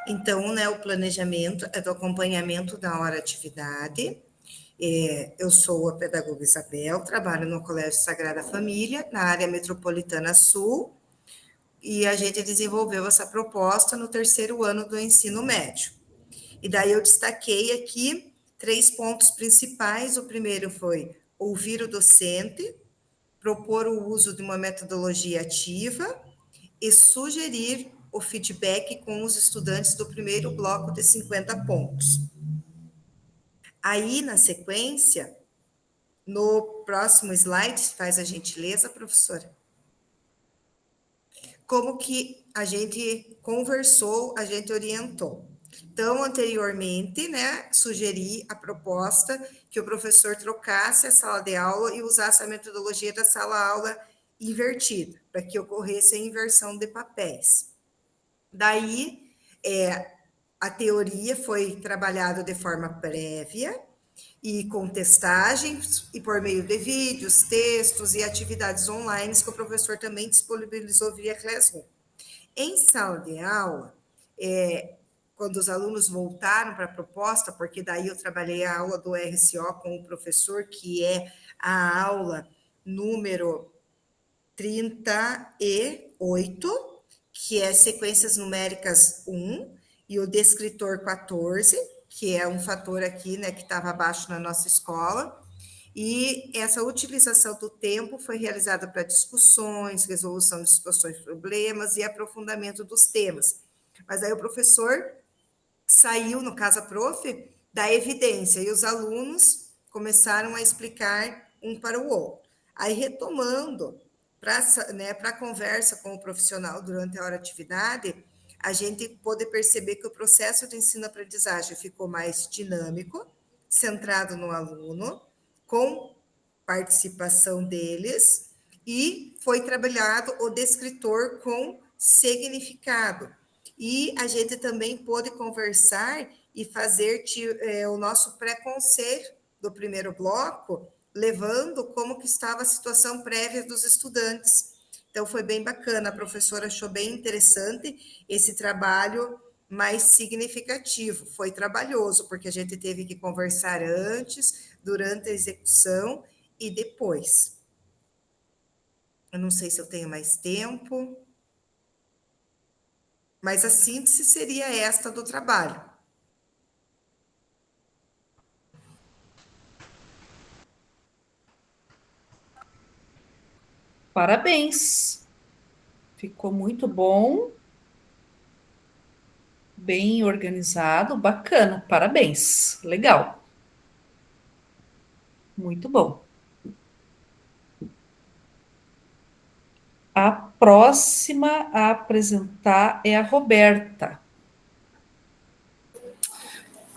S5: Então, né, o planejamento é do acompanhamento da hora atividade. Eu sou a pedagoga Isabel, trabalho no Colégio Sagrada Família, na área metropolitana sul, e a gente desenvolveu essa proposta no terceiro ano do ensino médio. E daí eu destaquei aqui 3 pontos principais. O primeiro foi ouvir o docente, propor o uso de uma metodologia ativa e sugerir o feedback com os estudantes do primeiro bloco de 50 pontos. Aí, na sequência, no próximo slide, faz a gentileza, professora. Como que a gente conversou, a gente orientou. Então, anteriormente, né, sugeri a proposta que o professor trocasse a sala de aula e usasse a metodologia da sala-aula invertida, para que ocorresse a inversão de papéis. Daí, a teoria foi trabalhada de forma prévia e com testagens e por meio de vídeos, textos e atividades online que o professor também disponibilizou via Classroom. Em sala de aula, quando os alunos voltaram para a proposta, porque daí eu trabalhei a aula do RCO com o professor, que é a aula número 38, que é sequências numéricas 1, e o descritor 14, que é um fator aqui, né, que estava abaixo na nossa escola. E essa utilização do tempo foi realizada para discussões, resolução de situações, problemas e aprofundamento dos temas. Mas aí o professor saiu, no caso a prof, da evidência, e os alunos começaram a explicar um para o outro. Aí, retomando para a conversa com o profissional durante a hora de atividade, a gente pôde perceber que o processo de ensino-aprendizagem ficou mais dinâmico, centrado no aluno, com participação deles, e foi trabalhado o descritor com significado. E a gente também pôde conversar e fazer o nosso pré-conselho do primeiro bloco, levando como que estava a situação prévia dos estudantes. Então, foi bem bacana, a professora achou bem interessante esse trabalho mais significativo. Foi trabalhoso, porque a gente teve que conversar antes, durante a execução e depois. Eu não sei se eu tenho mais tempo, mas a síntese seria esta do trabalho.
S1: Parabéns. Ficou muito bom, bem organizado, bacana. Parabéns. Legal. Muito bom. A próxima a apresentar é a Roberta.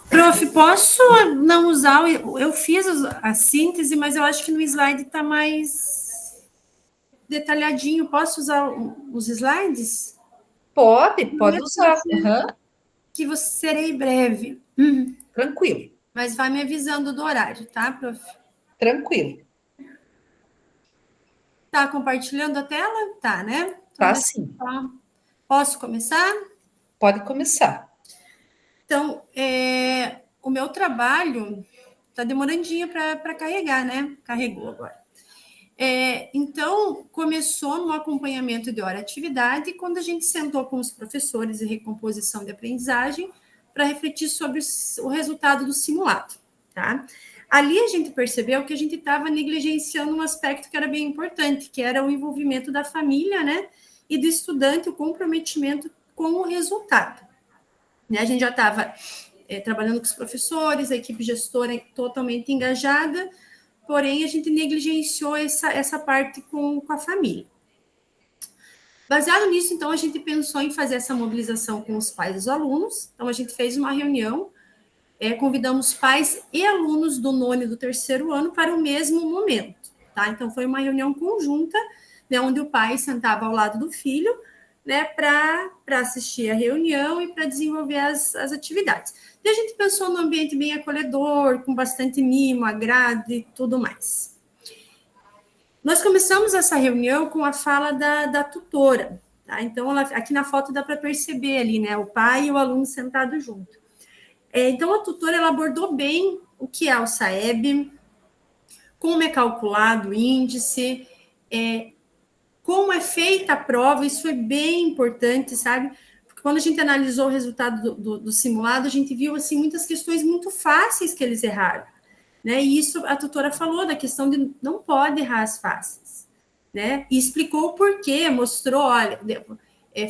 S3: Prof, posso não usar, eu fiz a síntese, mas eu acho que no slide está mais detalhadinho. Posso usar os slides?
S1: Pode usar. Uhum.
S3: Que você serei breve.
S1: Tranquilo.
S3: Mas vai me avisando do horário, tá, prof?
S1: Tranquilo.
S3: Tá compartilhando a tela? Tá, né? Então,
S1: Tá sim.
S3: Posso começar?
S1: Pode começar.
S3: Então, o meu trabalho está demorandinho para carregar, né? Carregou agora. Então, começou no acompanhamento de hora-atividade, quando a gente sentou com os professores de recomposição de aprendizagem para refletir sobre o resultado do simulado, tá? Ali a gente percebeu que a gente estava negligenciando um aspecto que era bem importante, que era o envolvimento da família, né? E do estudante, o comprometimento com o resultado. A gente já estava trabalhando com os professores, a equipe gestora totalmente engajada, porém a gente negligenciou essa parte com a família. Baseado nisso, então, a gente pensou em fazer essa mobilização com os pais dos alunos. Então, a gente fez uma reunião, convidamos pais e alunos do nono e do terceiro ano para o mesmo momento, tá? Então, foi uma reunião conjunta, né, onde o pai sentava ao lado do filho, né, para assistir a reunião e para desenvolver as atividades. E a gente pensou num ambiente bem acolhedor, com bastante mimo, agrado e tudo mais. Nós começamos essa reunião com a fala da tutora, tá? Então, aqui na foto dá para perceber ali, né, o pai e o aluno sentados junto. Então, a tutora ela abordou bem o que é o SAEB, como é calculado o índice, como é feita a prova, isso foi bem importante, sabe? Porque quando a gente analisou o resultado do simulado, a gente viu, assim, muitas questões muito fáceis que eles erraram, né? E isso a tutora falou da questão de não pode errar as fáceis, né? E explicou o porquê, mostrou, olha,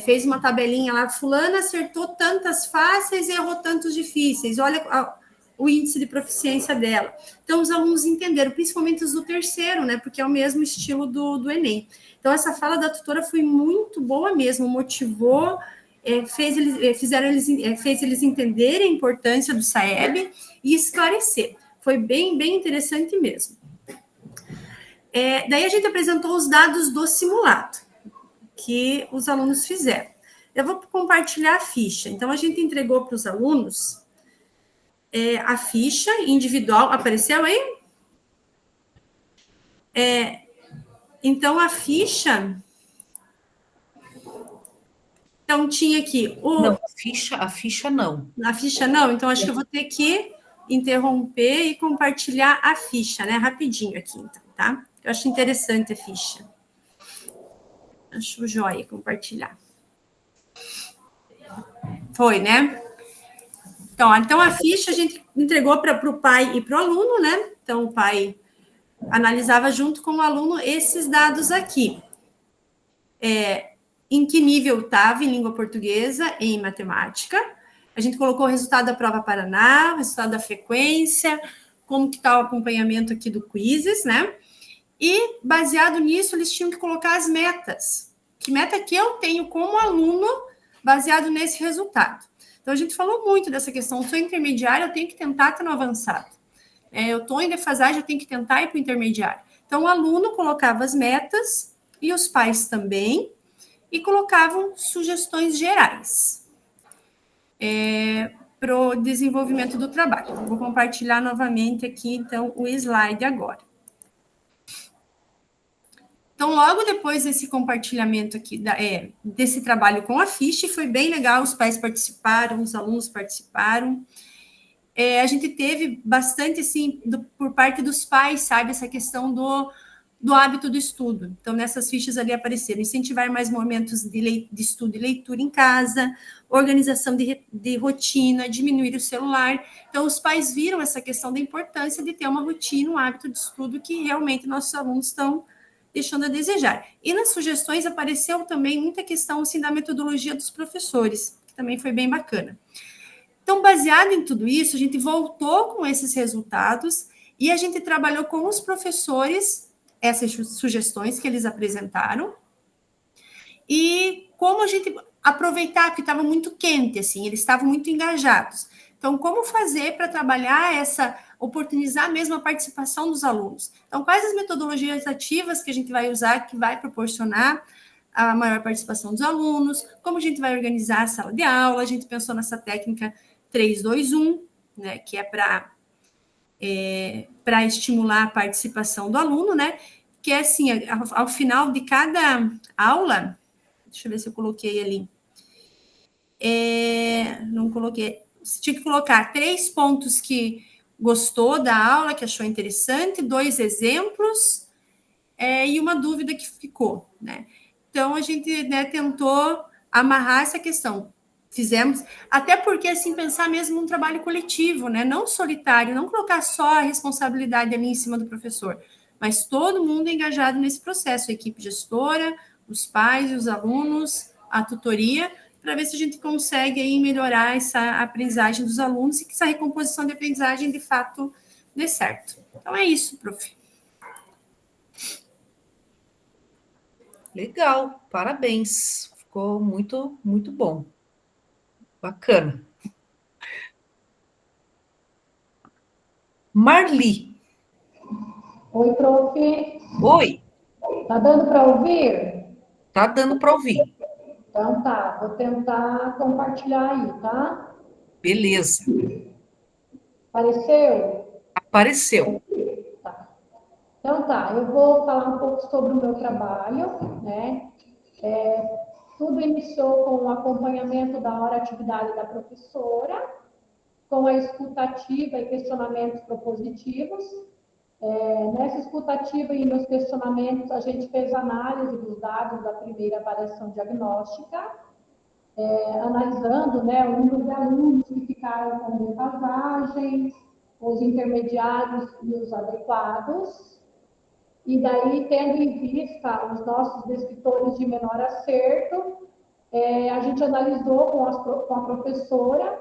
S3: fez uma tabelinha lá, fulana acertou tantas fáceis e errou tantos difíceis, olha o índice de proficiência dela. Então, os alunos entenderam, principalmente os do terceiro, né? Porque é o mesmo estilo do Enem. Então, essa fala da tutora foi muito boa mesmo, motivou, fez eles entenderem a importância do SAEB e esclarecer. Foi bem, bem interessante mesmo. Daí a gente apresentou os dados do simulado que os alunos fizeram. Eu vou compartilhar a ficha. Então, a gente entregou para os alunos a ficha individual. Apareceu aí? Então, a ficha... Então, tinha aqui...
S1: Não, a ficha não.
S3: A ficha não? Então, acho que eu vou ter que interromper e compartilhar a ficha, né? Rapidinho aqui, então, tá? Eu acho interessante a ficha. Acho joia compartilhar. Foi, né? Então, a ficha a gente entregou para o pai e para o aluno, né? Então, o pai analisava junto com o aluno esses dados aqui. Em que nível estava em língua portuguesa e em matemática. A gente colocou o resultado da prova Paraná, o resultado da frequência, como que está o acompanhamento aqui do quizzes, né? E, baseado nisso, eles tinham que colocar as metas. Que meta que eu tenho como aluno, baseado nesse resultado. Então, a gente falou muito dessa questão. Eu sou intermediário, eu tenho que tentar estar no avançado. Eu estou em defasagem, eu tenho que tentar ir para o intermediário. Então, o aluno colocava as metas, e os pais também, e colocavam sugestões gerais para o desenvolvimento do trabalho. Vou compartilhar novamente aqui, então, o slide agora. Então, logo depois desse compartilhamento aqui, desse trabalho com a ficha, foi bem legal, os pais participaram, os alunos participaram. A gente teve bastante, assim, por parte dos pais, sabe, essa questão do hábito do estudo. Então, nessas fichas ali apareceram incentivar mais momentos de estudo e leitura em casa, organização de rotina, diminuir o celular. Então, os pais viram essa questão da importância de ter uma rotina, um hábito de estudo que realmente nossos alunos estão deixando a desejar. E nas sugestões apareceu também muita questão assim, da metodologia dos professores, que também foi bem bacana. Então, baseado em tudo isso, a gente voltou com esses resultados e a gente trabalhou com os professores essas sugestões que eles apresentaram e como a gente aproveitar, porque estava muito quente, assim, eles estavam muito engajados. Então, como fazer para trabalhar oportunizar mesmo a participação dos alunos? Então, quais as metodologias ativas que a gente vai usar que vai proporcionar a maior participação dos alunos? Como a gente vai organizar a sala de aula? A gente pensou nessa técnica 3-2-1, né, que é para estimular a participação do aluno, né? Que é assim, ao final de cada aula, deixa eu ver se eu coloquei ali. Não coloquei. Você tinha que colocar 3 pontos que gostou da aula, que achou interessante, 2 exemplos e uma dúvida que ficou, né? Então, a gente, né, tentou amarrar essa questão. Fizemos, até porque, assim, pensar mesmo num trabalho coletivo, né? Não solitário, não colocar só a responsabilidade ali em cima do professor, mas todo mundo engajado nesse processo, a equipe gestora, os pais, os alunos, a tutoria, para ver se a gente consegue aí melhorar essa aprendizagem dos alunos e que essa recomposição de aprendizagem, de fato, dê certo. Então, é isso, prof.
S1: Legal, parabéns. Ficou muito, muito bom. Bacana. Marli.
S6: Oi, prof.
S1: Oi,
S6: Tá dando para ouvir?
S1: tá dando para ouvir.
S6: Então tá, vou tentar compartilhar aí, tá?
S1: Beleza.
S6: Apareceu?
S1: Apareceu.
S6: Tá. Então tá, eu vou falar um pouco sobre o meu trabalho, né? Tudo iniciou com o acompanhamento da hora atividade da professora, com a escutativa e questionamentos propositivos. Nessa escutativa e nos questionamentos, a gente fez análise dos dados da primeira avaliação diagnóstica, analisando, né, o número de alunos que ficaram com defasagens, os intermediários e os adequados, e daí, tendo em vista os nossos descritores de menor acerto, a gente analisou com a professora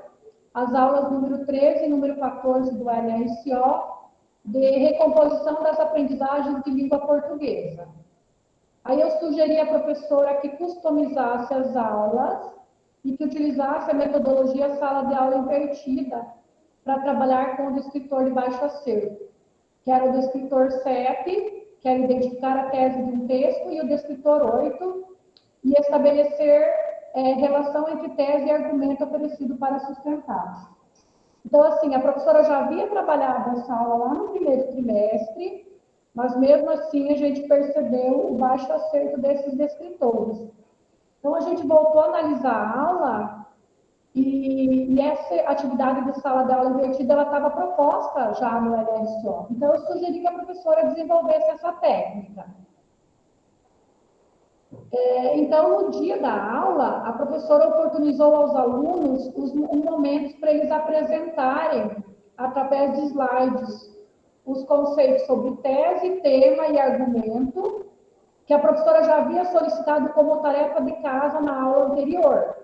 S6: as aulas número 13 e número 14 do LRCO, de recomposição das aprendizagens de língua portuguesa. Aí eu sugeri à professora que customizasse as aulas e que utilizasse a metodologia sala de aula invertida para trabalhar com o descritor de baixo acerto, que era o descritor 7, que era identificar a tese de um texto, e o descritor 8, e estabelecer relação entre tese e argumento oferecido para sustentar. Então, assim, a professora já havia trabalhado essa aula lá no primeiro trimestre, mas mesmo assim a gente percebeu o baixo acerto desses descritores. Então, a gente voltou a analisar a aula e essa atividade de sala de aula invertida, ela estava proposta já no LSO. Então, eu sugeri que a professora desenvolvesse essa técnica. Então, no dia da aula, a professora oportunizou aos alunos os momentos para eles apresentarem, através de slides, os conceitos sobre tese, tema e argumento, que a professora já havia solicitado como tarefa de casa na aula anterior,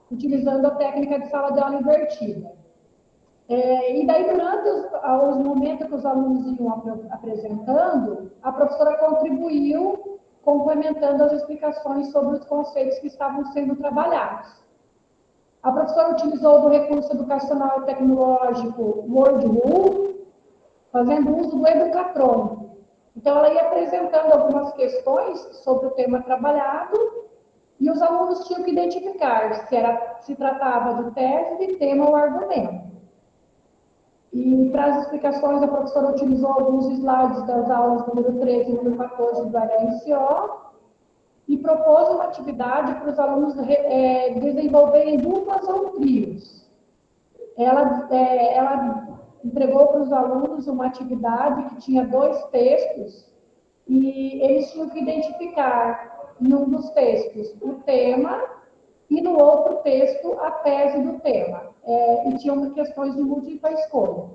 S6: utilizando a técnica de sala de aula invertida. E daí, durante os momentos que os alunos iam apresentando, a professora contribuiu, complementando as explicações sobre os conceitos que estavam sendo trabalhados. A professora utilizou do recurso educacional e tecnológico WordRule, fazendo uso do Educatron. Então, ela ia apresentando algumas questões sobre o tema trabalhado e os alunos tinham que identificar se tratava de tese, de tema ou argumento. E para as explicações, a professora utilizou alguns slides das aulas número 13 e número 14 do LRCO e propôs uma atividade para os alunos desenvolverem duplas ou trios. Ela entregou para os alunos uma atividade que tinha 2 textos e eles tinham que identificar em um dos textos o tema e no outro texto a tese do tema. E tinham questões de múltipla escolha.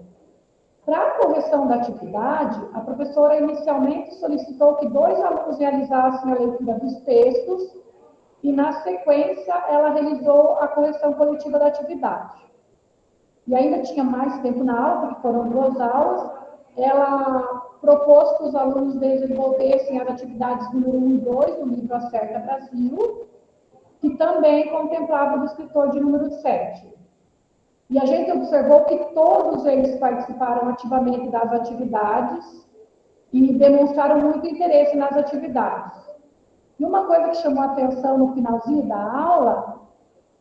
S6: Para a correção da atividade, a professora inicialmente solicitou que 2 alunos realizassem a leitura dos textos e, na sequência, ela realizou a correção coletiva da atividade. E ainda tinha mais tempo na aula, porque foram 2 aulas, ela propôs que os alunos desenvolvessem as atividades número 1 e 2 do livro Acerta Brasil, que também contemplava o escritor de número 7. E a gente observou que todos eles participaram ativamente das atividades e demonstraram muito interesse nas atividades. E uma coisa que chamou a atenção no finalzinho da aula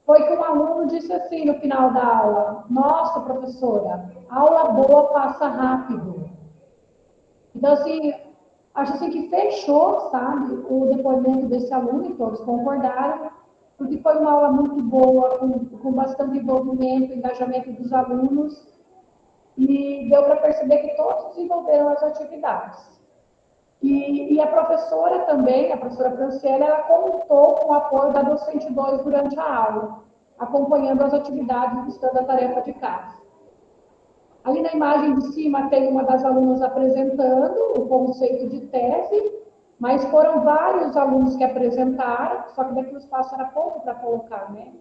S6: foi que um aluno disse assim no final da aula: nossa, professora, aula boa passa rápido. Então, assim, acho assim que fechou, sabe, o depoimento desse aluno, e todos concordaram, porque foi uma aula muito boa, com bastante envolvimento, engajamento dos alunos, e deu para perceber que todos desenvolveram as atividades. E a professora também, a professora Franciele, ela contou com o apoio da docente 2 durante a aula, acompanhando as atividades e buscando a tarefa de casa. Ali na imagem de cima tem uma das alunas apresentando o conceito de tese, mas foram vários alunos que apresentaram, só que daqui o espaço era pouco para colocar, né?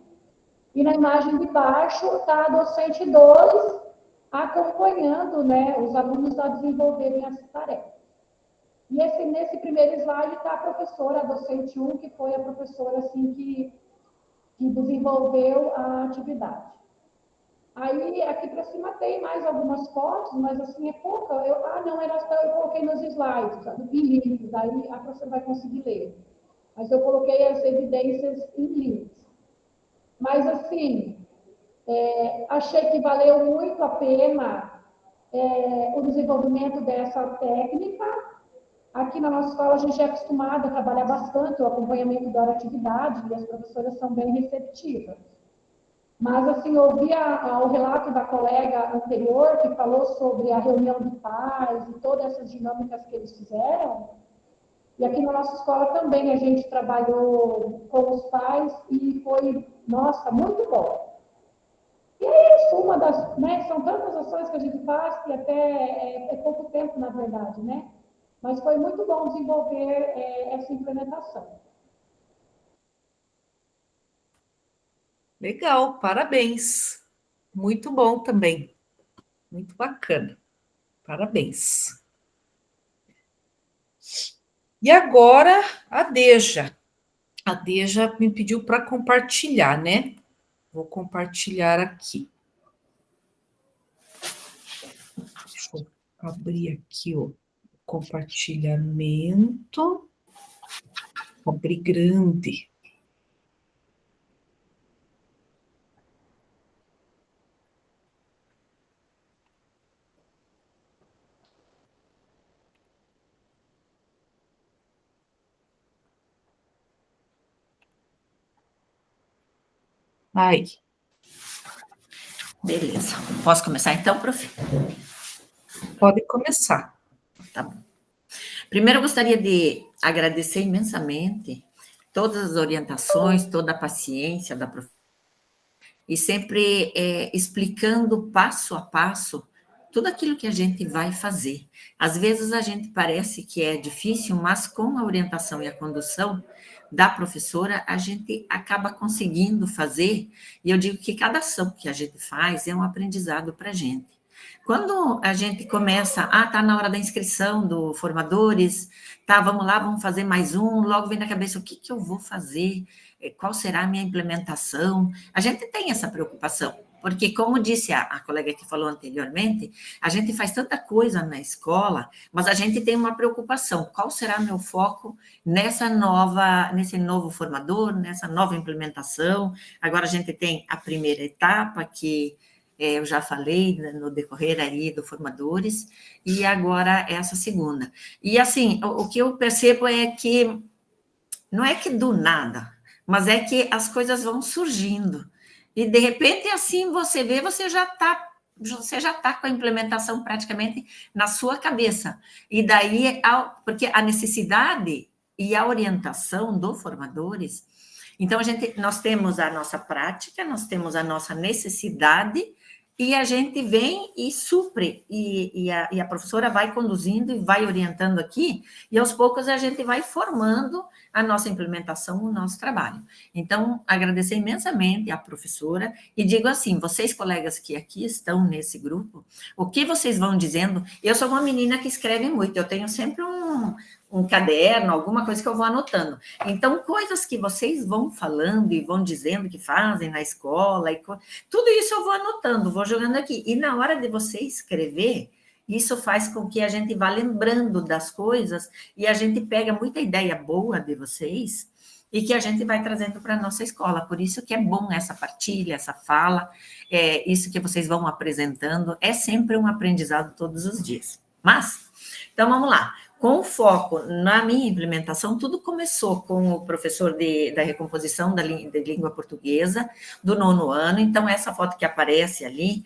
S6: E na imagem de baixo está a docente 2 acompanhando, né, os alunos a desenvolverem essa tarefa. E nesse primeiro slide está a professora, a docente 1, que foi a professora assim, que desenvolveu a atividade. Aí, aqui para cima tem mais algumas fotos, mas assim, é pouca. Eu coloquei nos slides, sabe? Em links, aí a professora vai conseguir ler. Mas eu coloquei as evidências em links. Mas, assim, achei que valeu muito a pena o desenvolvimento dessa técnica. Aqui na nossa escola, a gente é acostumado a trabalhar bastante o acompanhamento da atividade, e as professoras são bem receptivas. Mas, assim, eu ouvi o relato da colega anterior, que falou sobre a reunião de pais e todas essas dinâmicas que eles fizeram. E aqui na nossa escola também a gente trabalhou com os pais e foi, nossa, muito bom. E é isso, são tantas ações que a gente faz que até é pouco tempo, na verdade, né? Mas foi muito bom desenvolver essa implementação.
S1: Legal, parabéns. Muito bom também. Muito bacana. Parabéns. E agora, a Deja. A Deja me pediu para compartilhar, né? Vou compartilhar aqui. Deixa eu abrir aqui o compartilhamento. Abrir grande. Aí.
S4: Beleza. Posso começar então, prof?
S1: Pode começar.
S4: Tá bom. Primeiro, eu gostaria de agradecer imensamente todas as orientações, toda a paciência da professora, e sempre explicando passo a passo tudo aquilo que a gente vai fazer. Às vezes a gente parece que é difícil, mas com a orientação e a condução da professora, a gente acaba conseguindo fazer, e eu digo que cada ação que a gente faz é um aprendizado para a gente. Quando a gente começa, tá na hora da inscrição do formadores, tá, vamos lá, vamos fazer mais um, logo vem na cabeça, o que eu vou fazer? Qual será a minha implementação? A gente tem essa preocupação, porque como disse a colega que falou anteriormente, a gente faz tanta coisa na escola, mas a gente tem uma preocupação, qual será meu foco nesse novo formador, nessa nova implementação? Agora a gente tem a primeira etapa, que eu já falei no decorrer aí do formadores, e agora essa segunda. E assim, o que eu percebo é que, não é que do nada, mas é que as coisas vão surgindo, e de repente assim você vê, você já está com a implementação praticamente na sua cabeça, e daí, porque a necessidade e a orientação dos formadores, então nós temos a nossa prática, nós temos a nossa necessidade, e a gente vem e supre, e a professora vai conduzindo e vai orientando aqui, e aos poucos a gente vai formando a nossa implementação, o nosso trabalho. Então, agradecer imensamente à professora, e digo assim, vocês colegas que aqui estão nesse grupo, o que vocês vão dizendo, eu sou uma menina que escreve muito, eu tenho sempre um caderno, alguma coisa que eu vou anotando. Então, coisas que vocês vão falando e vão dizendo que fazem na escola, tudo isso eu vou anotando, vou jogando aqui. E na hora de você escrever, isso faz com que a gente vá lembrando das coisas e a gente pega muita ideia boa de vocês e que a gente vai trazendo para a nossa escola. Por isso que é bom essa partilha, essa fala, isso que vocês vão apresentando, é sempre um aprendizado todos os dias. Mas, então vamos lá. Com o foco na minha implementação, tudo começou com o professor da recomposição da língua portuguesa, do 9º ano. Então, essa foto que aparece ali,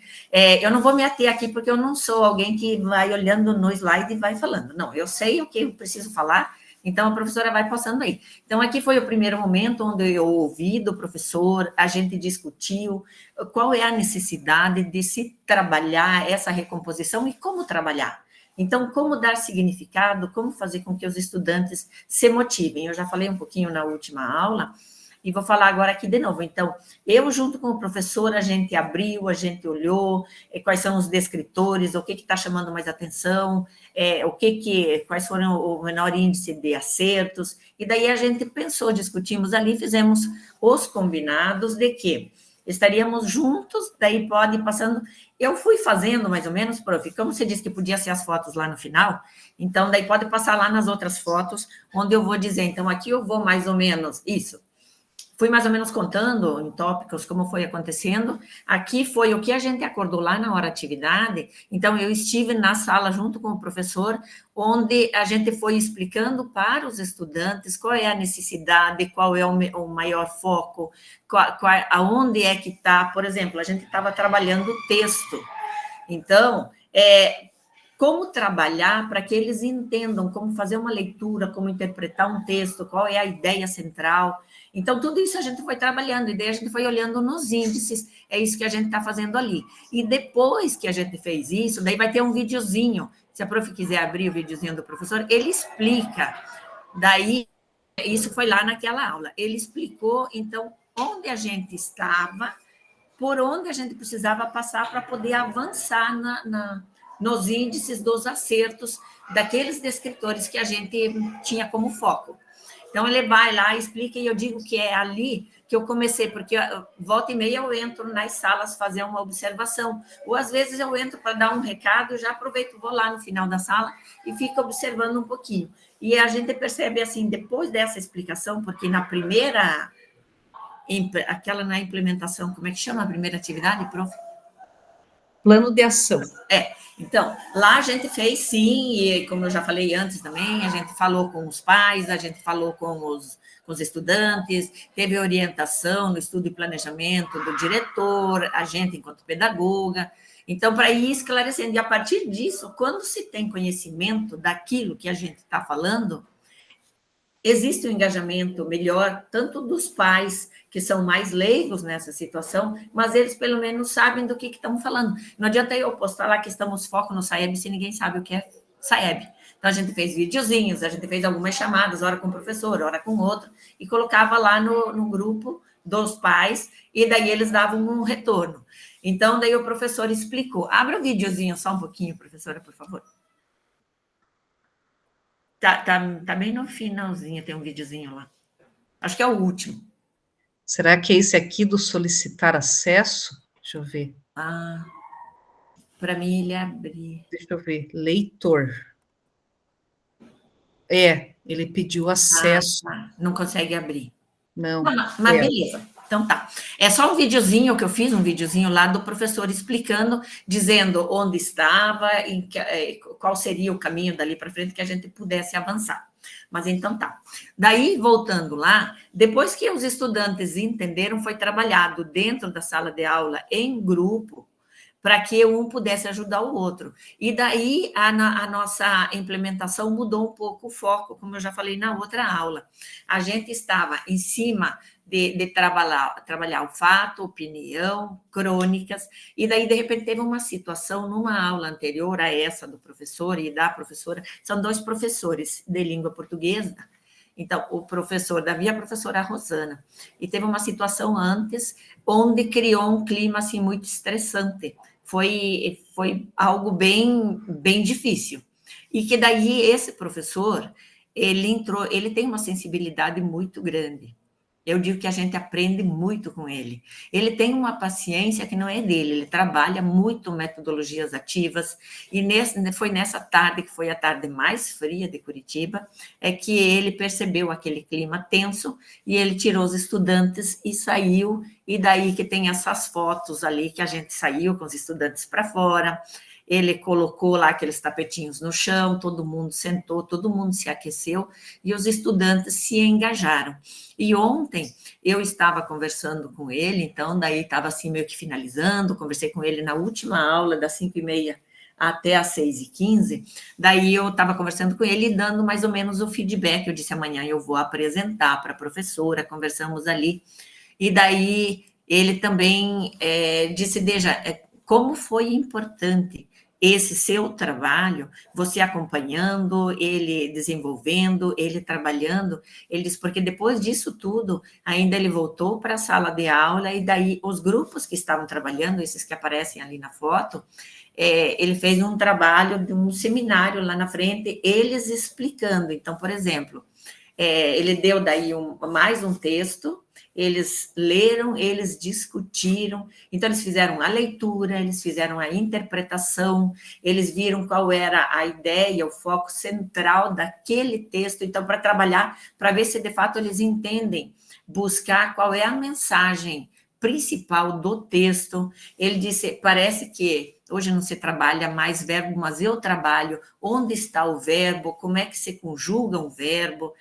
S4: eu não vou me ater aqui, porque eu não sou alguém que vai olhando no slide e vai falando. Não, eu sei o que eu preciso falar, então a professora vai passando aí. Então, aqui foi o primeiro momento onde eu ouvi do professor, a gente discutiu qual é a necessidade de se trabalhar essa recomposição e como trabalhar. Então, como dar significado, como fazer com que os estudantes se motivem. Eu já falei um pouquinho na última aula, e vou falar agora aqui de novo. Então, eu junto com o professor, a gente abriu, a gente olhou, quais são os descritores, o que está chamando mais atenção, quais foram o menor índice de acertos, e daí a gente pensou, discutimos ali, fizemos os combinados de que estaríamos juntos, daí pode ir passando. Eu fui fazendo mais ou menos, prof, como você disse que podia ser as fotos lá no final, então daí pode passar lá nas outras fotos, onde eu vou dizer, então aqui eu vou mais ou menos isso. Fui mais ou menos contando em tópicos como foi acontecendo. Aqui foi o que a gente acordou lá na hora atividade. Então, eu estive na sala junto com o professor, onde a gente foi explicando para os estudantes qual é a necessidade, qual é o maior foco, aonde é que está. Por exemplo, a gente estava trabalhando o texto. Então, como trabalhar para que eles entendam como fazer uma leitura, como interpretar um texto, qual é a ideia central. Então, tudo isso a gente foi trabalhando, e daí a gente foi olhando nos índices, é isso que a gente está fazendo ali. E depois que a gente fez isso, daí vai ter um videozinho, se a prof quiser abrir o videozinho do professor, ele explica, daí, isso foi lá naquela aula, ele explicou, então, onde a gente estava, por onde a gente precisava passar para poder avançar nos índices dos acertos daqueles descritores que a gente tinha como foco. Então, ele vai lá, explica, e eu digo que é ali que eu comecei, porque volta e meia eu entro nas salas fazer uma observação, ou às vezes eu entro para dar um recado, já aproveito, vou lá no final da sala e fico observando um pouquinho. E a gente percebe, assim, depois dessa explicação, porque na primeira, aquela na implementação, como é que chama a primeira atividade, prof?
S1: Plano de ação.
S4: Então, lá a gente fez sim, e como eu já falei antes também, a gente falou com os pais, a gente falou com os estudantes, teve orientação no estudo e planejamento do diretor, a gente enquanto pedagoga. Então, para ir esclarecendo, e a partir disso, quando se tem conhecimento daquilo que a gente está falando, existe um engajamento melhor, tanto dos pais, que são mais leigos nessa situação, mas eles, pelo menos, sabem do que estamos falando. Não adianta eu postar lá que estamos foco no SAEB se ninguém sabe o que é SAEB. Então, a gente fez videozinhos, a gente fez algumas chamadas, hora com o professor, hora com outro, e colocava lá no grupo dos pais, e daí eles davam um retorno. Então, daí o professor explicou. Abra o videozinho só um pouquinho, professora, por favor. Tá bem no finalzinho, tem um videozinho lá. Acho que é o último.
S1: Será que é esse aqui do solicitar acesso? Deixa eu ver.
S4: Para mim ele abrir.
S1: Deixa eu ver. Leitor. Ele pediu acesso.
S4: Não consegue abrir.
S1: Não.
S4: Mas beleza. Então tá. É só um videozinho que eu fiz, um videozinho lá do professor explicando, dizendo onde estava, qual seria o caminho dali para frente que a gente pudesse avançar. Mas então tá. Daí, voltando lá, depois que os estudantes entenderam, foi trabalhado dentro da sala de aula em grupo, para que um pudesse ajudar o outro. E daí a nossa implementação mudou um pouco o foco, como eu já falei na outra aula. A gente estava em cima de trabalhar o fato, opinião, crônicas, e daí, de repente, teve uma situação numa aula anterior a essa do professor e da professora, são dois professores de língua portuguesa, então, o professor Davi e a professora Rosana, e teve uma situação antes, onde criou um clima, assim, muito estressante, foi algo bem difícil, e que daí esse professor, ele tem uma sensibilidade muito grande. Eu digo que a gente aprende muito com ele. Ele tem uma paciência que não é dele, ele trabalha muito metodologias ativas, e foi nessa tarde, que foi a tarde mais fria de Curitiba, é que ele percebeu aquele clima tenso, e ele tirou os estudantes e saiu, e daí que tem essas fotos ali, que a gente saiu com os estudantes para fora, ele colocou lá aqueles tapetinhos no chão, todo mundo sentou, todo mundo se aqueceu, e os estudantes se engajaram. E ontem eu estava conversando com ele, então daí estava assim meio que finalizando, conversei com ele na última aula, das 5h30 até as 6h15, daí eu estava conversando com ele e dando mais ou menos o feedback, eu disse, amanhã eu vou apresentar para a professora, conversamos ali, e daí ele também disse, Deja, como foi importante esse seu trabalho, você acompanhando, ele desenvolvendo, ele trabalhando, ele disse, porque depois disso tudo, ainda ele voltou para a sala de aula, e daí os grupos que estavam trabalhando, esses que aparecem ali na foto, ele fez um trabalho de um seminário lá na frente, eles explicando. Então, por exemplo, ele deu daí mais um texto, eles leram, eles discutiram, então eles fizeram a leitura, eles fizeram a interpretação, eles viram qual era a ideia, o foco central daquele texto, então para trabalhar, para ver se de fato eles entendem, buscar qual é a mensagem principal do texto. Ele disse, parece que hoje não se trabalha mais verbo, mas eu trabalho onde está o verbo, como é que se conjuga um verbo,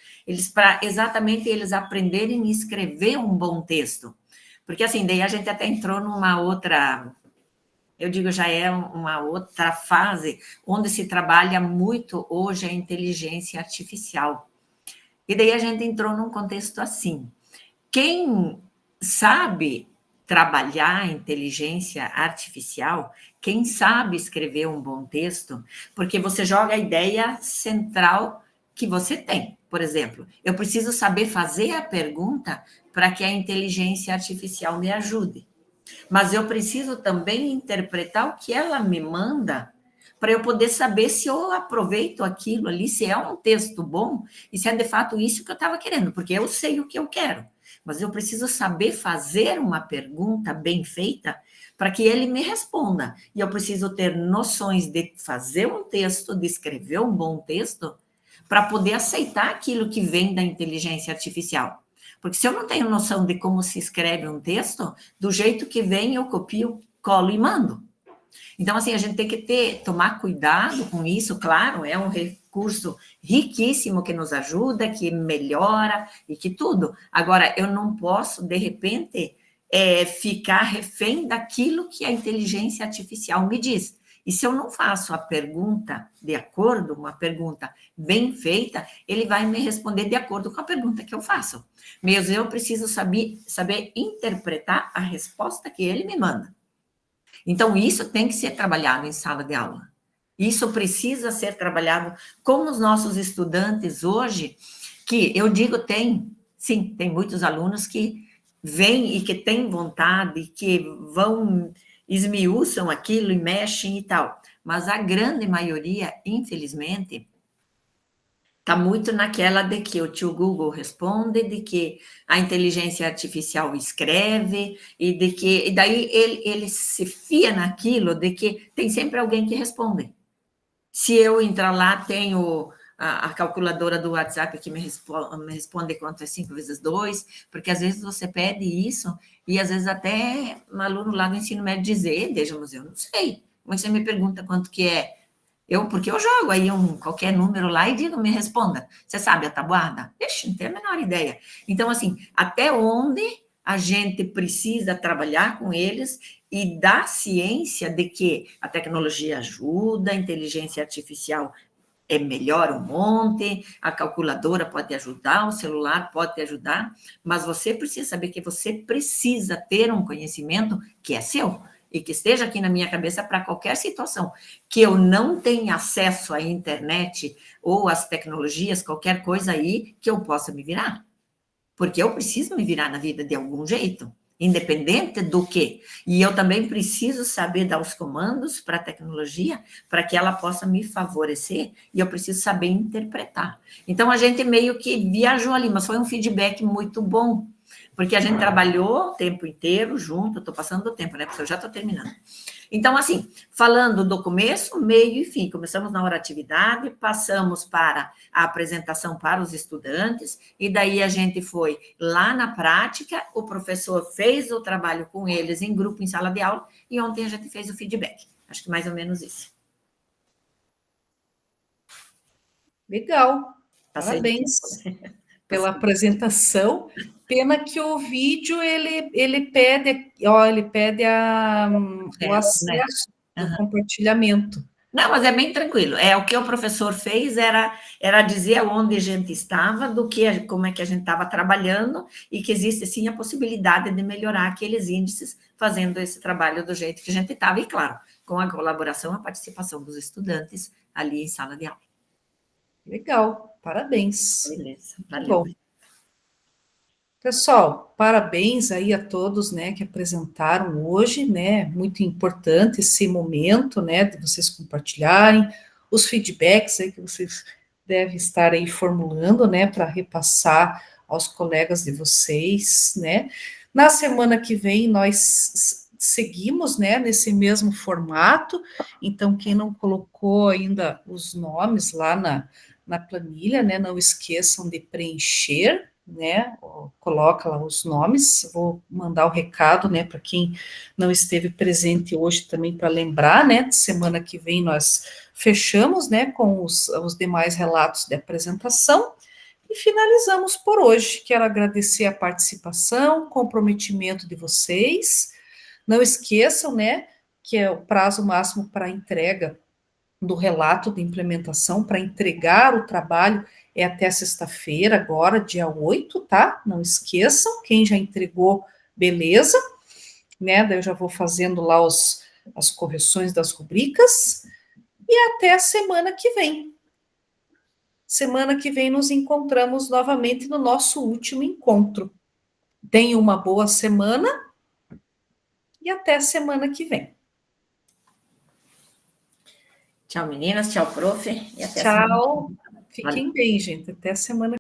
S4: para exatamente eles aprenderem a escrever um bom texto. Porque assim, daí a gente até entrou numa outra, eu digo, já é uma outra fase, onde se trabalha muito hoje a inteligência artificial. E daí a gente entrou num contexto assim, quem sabe trabalhar a inteligência artificial, quem sabe escrever um bom texto, porque você joga a ideia central que você tem. Por exemplo, eu preciso saber fazer a pergunta para que a inteligência artificial me ajude. Mas eu preciso também interpretar o que ela me manda para eu poder saber se eu aproveito aquilo ali, se é um texto bom e se é de fato isso que eu estava querendo, porque eu sei o que eu quero. Mas eu preciso saber fazer uma pergunta bem feita para que ele me responda. E eu preciso ter noções de fazer um texto, de escrever um bom texto, para poder aceitar aquilo que vem da inteligência artificial. Porque se eu não tenho noção de como se escreve um texto, do jeito que vem, eu copio, colo e mando. Então, assim, a gente tem que tomar cuidado com isso, claro, é um recurso riquíssimo que nos ajuda, que melhora e que tudo. Agora, eu não posso, de repente, ficar refém daquilo que a inteligência artificial me diz. E se eu não faço a pergunta de acordo, uma pergunta bem feita, ele vai me responder de acordo com a pergunta que eu faço. Mas eu preciso saber interpretar a resposta que ele me manda. Então, isso tem que ser trabalhado em sala de aula. Isso precisa ser trabalhado com os nossos estudantes hoje, que eu digo sim, tem muitos alunos que vêm e que têm vontade, que vão, esmiuçam aquilo e mexem e tal. Mas a grande maioria, infelizmente, está muito naquela de que o tio Google responde, de que a inteligência artificial escreve, e daí ele se fia naquilo de que tem sempre alguém que responde. Se eu entrar lá, tenho a calculadora do WhatsApp que me responde quanto é 5 vezes 2, porque às vezes você pede isso, e às vezes até um aluno lá do ensino médio dizer, mas eu não sei. Mas você me pergunta quanto que é. Porque eu jogo aí qualquer número lá e digo, me responda. Você sabe a tabuada? Ixi, não tenho a menor ideia. Então, assim, até onde a gente precisa trabalhar com eles e dar ciência de que a tecnologia ajuda, a inteligência artificial melhora um monte, a calculadora pode ajudar, o celular pode te ajudar, mas você precisa saber que você precisa ter um conhecimento que é seu, e que esteja aqui na minha cabeça para qualquer situação, que eu não tenha acesso à internet ou às tecnologias, qualquer coisa aí, que eu possa me virar. Porque eu preciso me virar na vida de algum jeito, independente do quê. E eu também preciso saber dar os comandos para a tecnologia, para que ela possa me favorecer, e eu preciso saber interpretar. Então, a gente meio que viajou ali, mas foi um feedback muito bom, porque a gente trabalhou o tempo inteiro junto, estou passando do tempo, né, porque eu já estou terminando. Então, assim, falando do começo, meio e fim, começamos na oratividade, passamos para a apresentação para os estudantes, e daí a gente foi lá na prática, o professor fez o trabalho com eles em grupo, em sala de aula, e ontem a gente fez o feedback. Acho que mais ou menos isso.
S1: Legal, parabéns pela apresentação. Pena que o vídeo, ele pede o acesso do compartilhamento.
S4: Não, mas é bem tranquilo. O que o professor fez era dizer onde a gente estava, como é que a gente estava trabalhando, e que existe, sim, a possibilidade de melhorar aqueles índices fazendo esse trabalho do jeito que a gente estava, e, claro, com a colaboração, a participação dos estudantes ali em sala de aula.
S1: Legal, parabéns.
S4: Beleza, valeu.
S1: Bom. Pessoal, parabéns aí a todos, né, que apresentaram hoje, né, muito importante esse momento, né, de vocês compartilharem os feedbacks aí que vocês devem estar aí formulando, né, para repassar aos colegas de vocês, né. Na semana que vem nós seguimos, né, nesse mesmo formato, então quem não colocou ainda os nomes lá na planilha, né, não esqueçam de preencher, né, coloca lá os nomes, vou mandar o recado, né, para quem não esteve presente hoje também para lembrar, né, semana que vem nós fechamos, né, com os demais relatos de apresentação e finalizamos por hoje. Quero agradecer a participação, comprometimento de vocês, não esqueçam, né, que é o prazo máximo para entrega do relato de implementação, para entregar o trabalho é até sexta-feira, agora, dia 8, tá? Não esqueçam, quem já entregou, beleza, né? Daí eu já vou fazendo lá as correções das rubricas, e até a semana que vem. Semana que vem nos encontramos novamente no nosso último encontro. Tenha uma boa semana e até a semana que vem.
S4: Tchau, meninas. Tchau, prof. E até a semana.
S1: Tchau. Fiquem bem, gente. Até a semana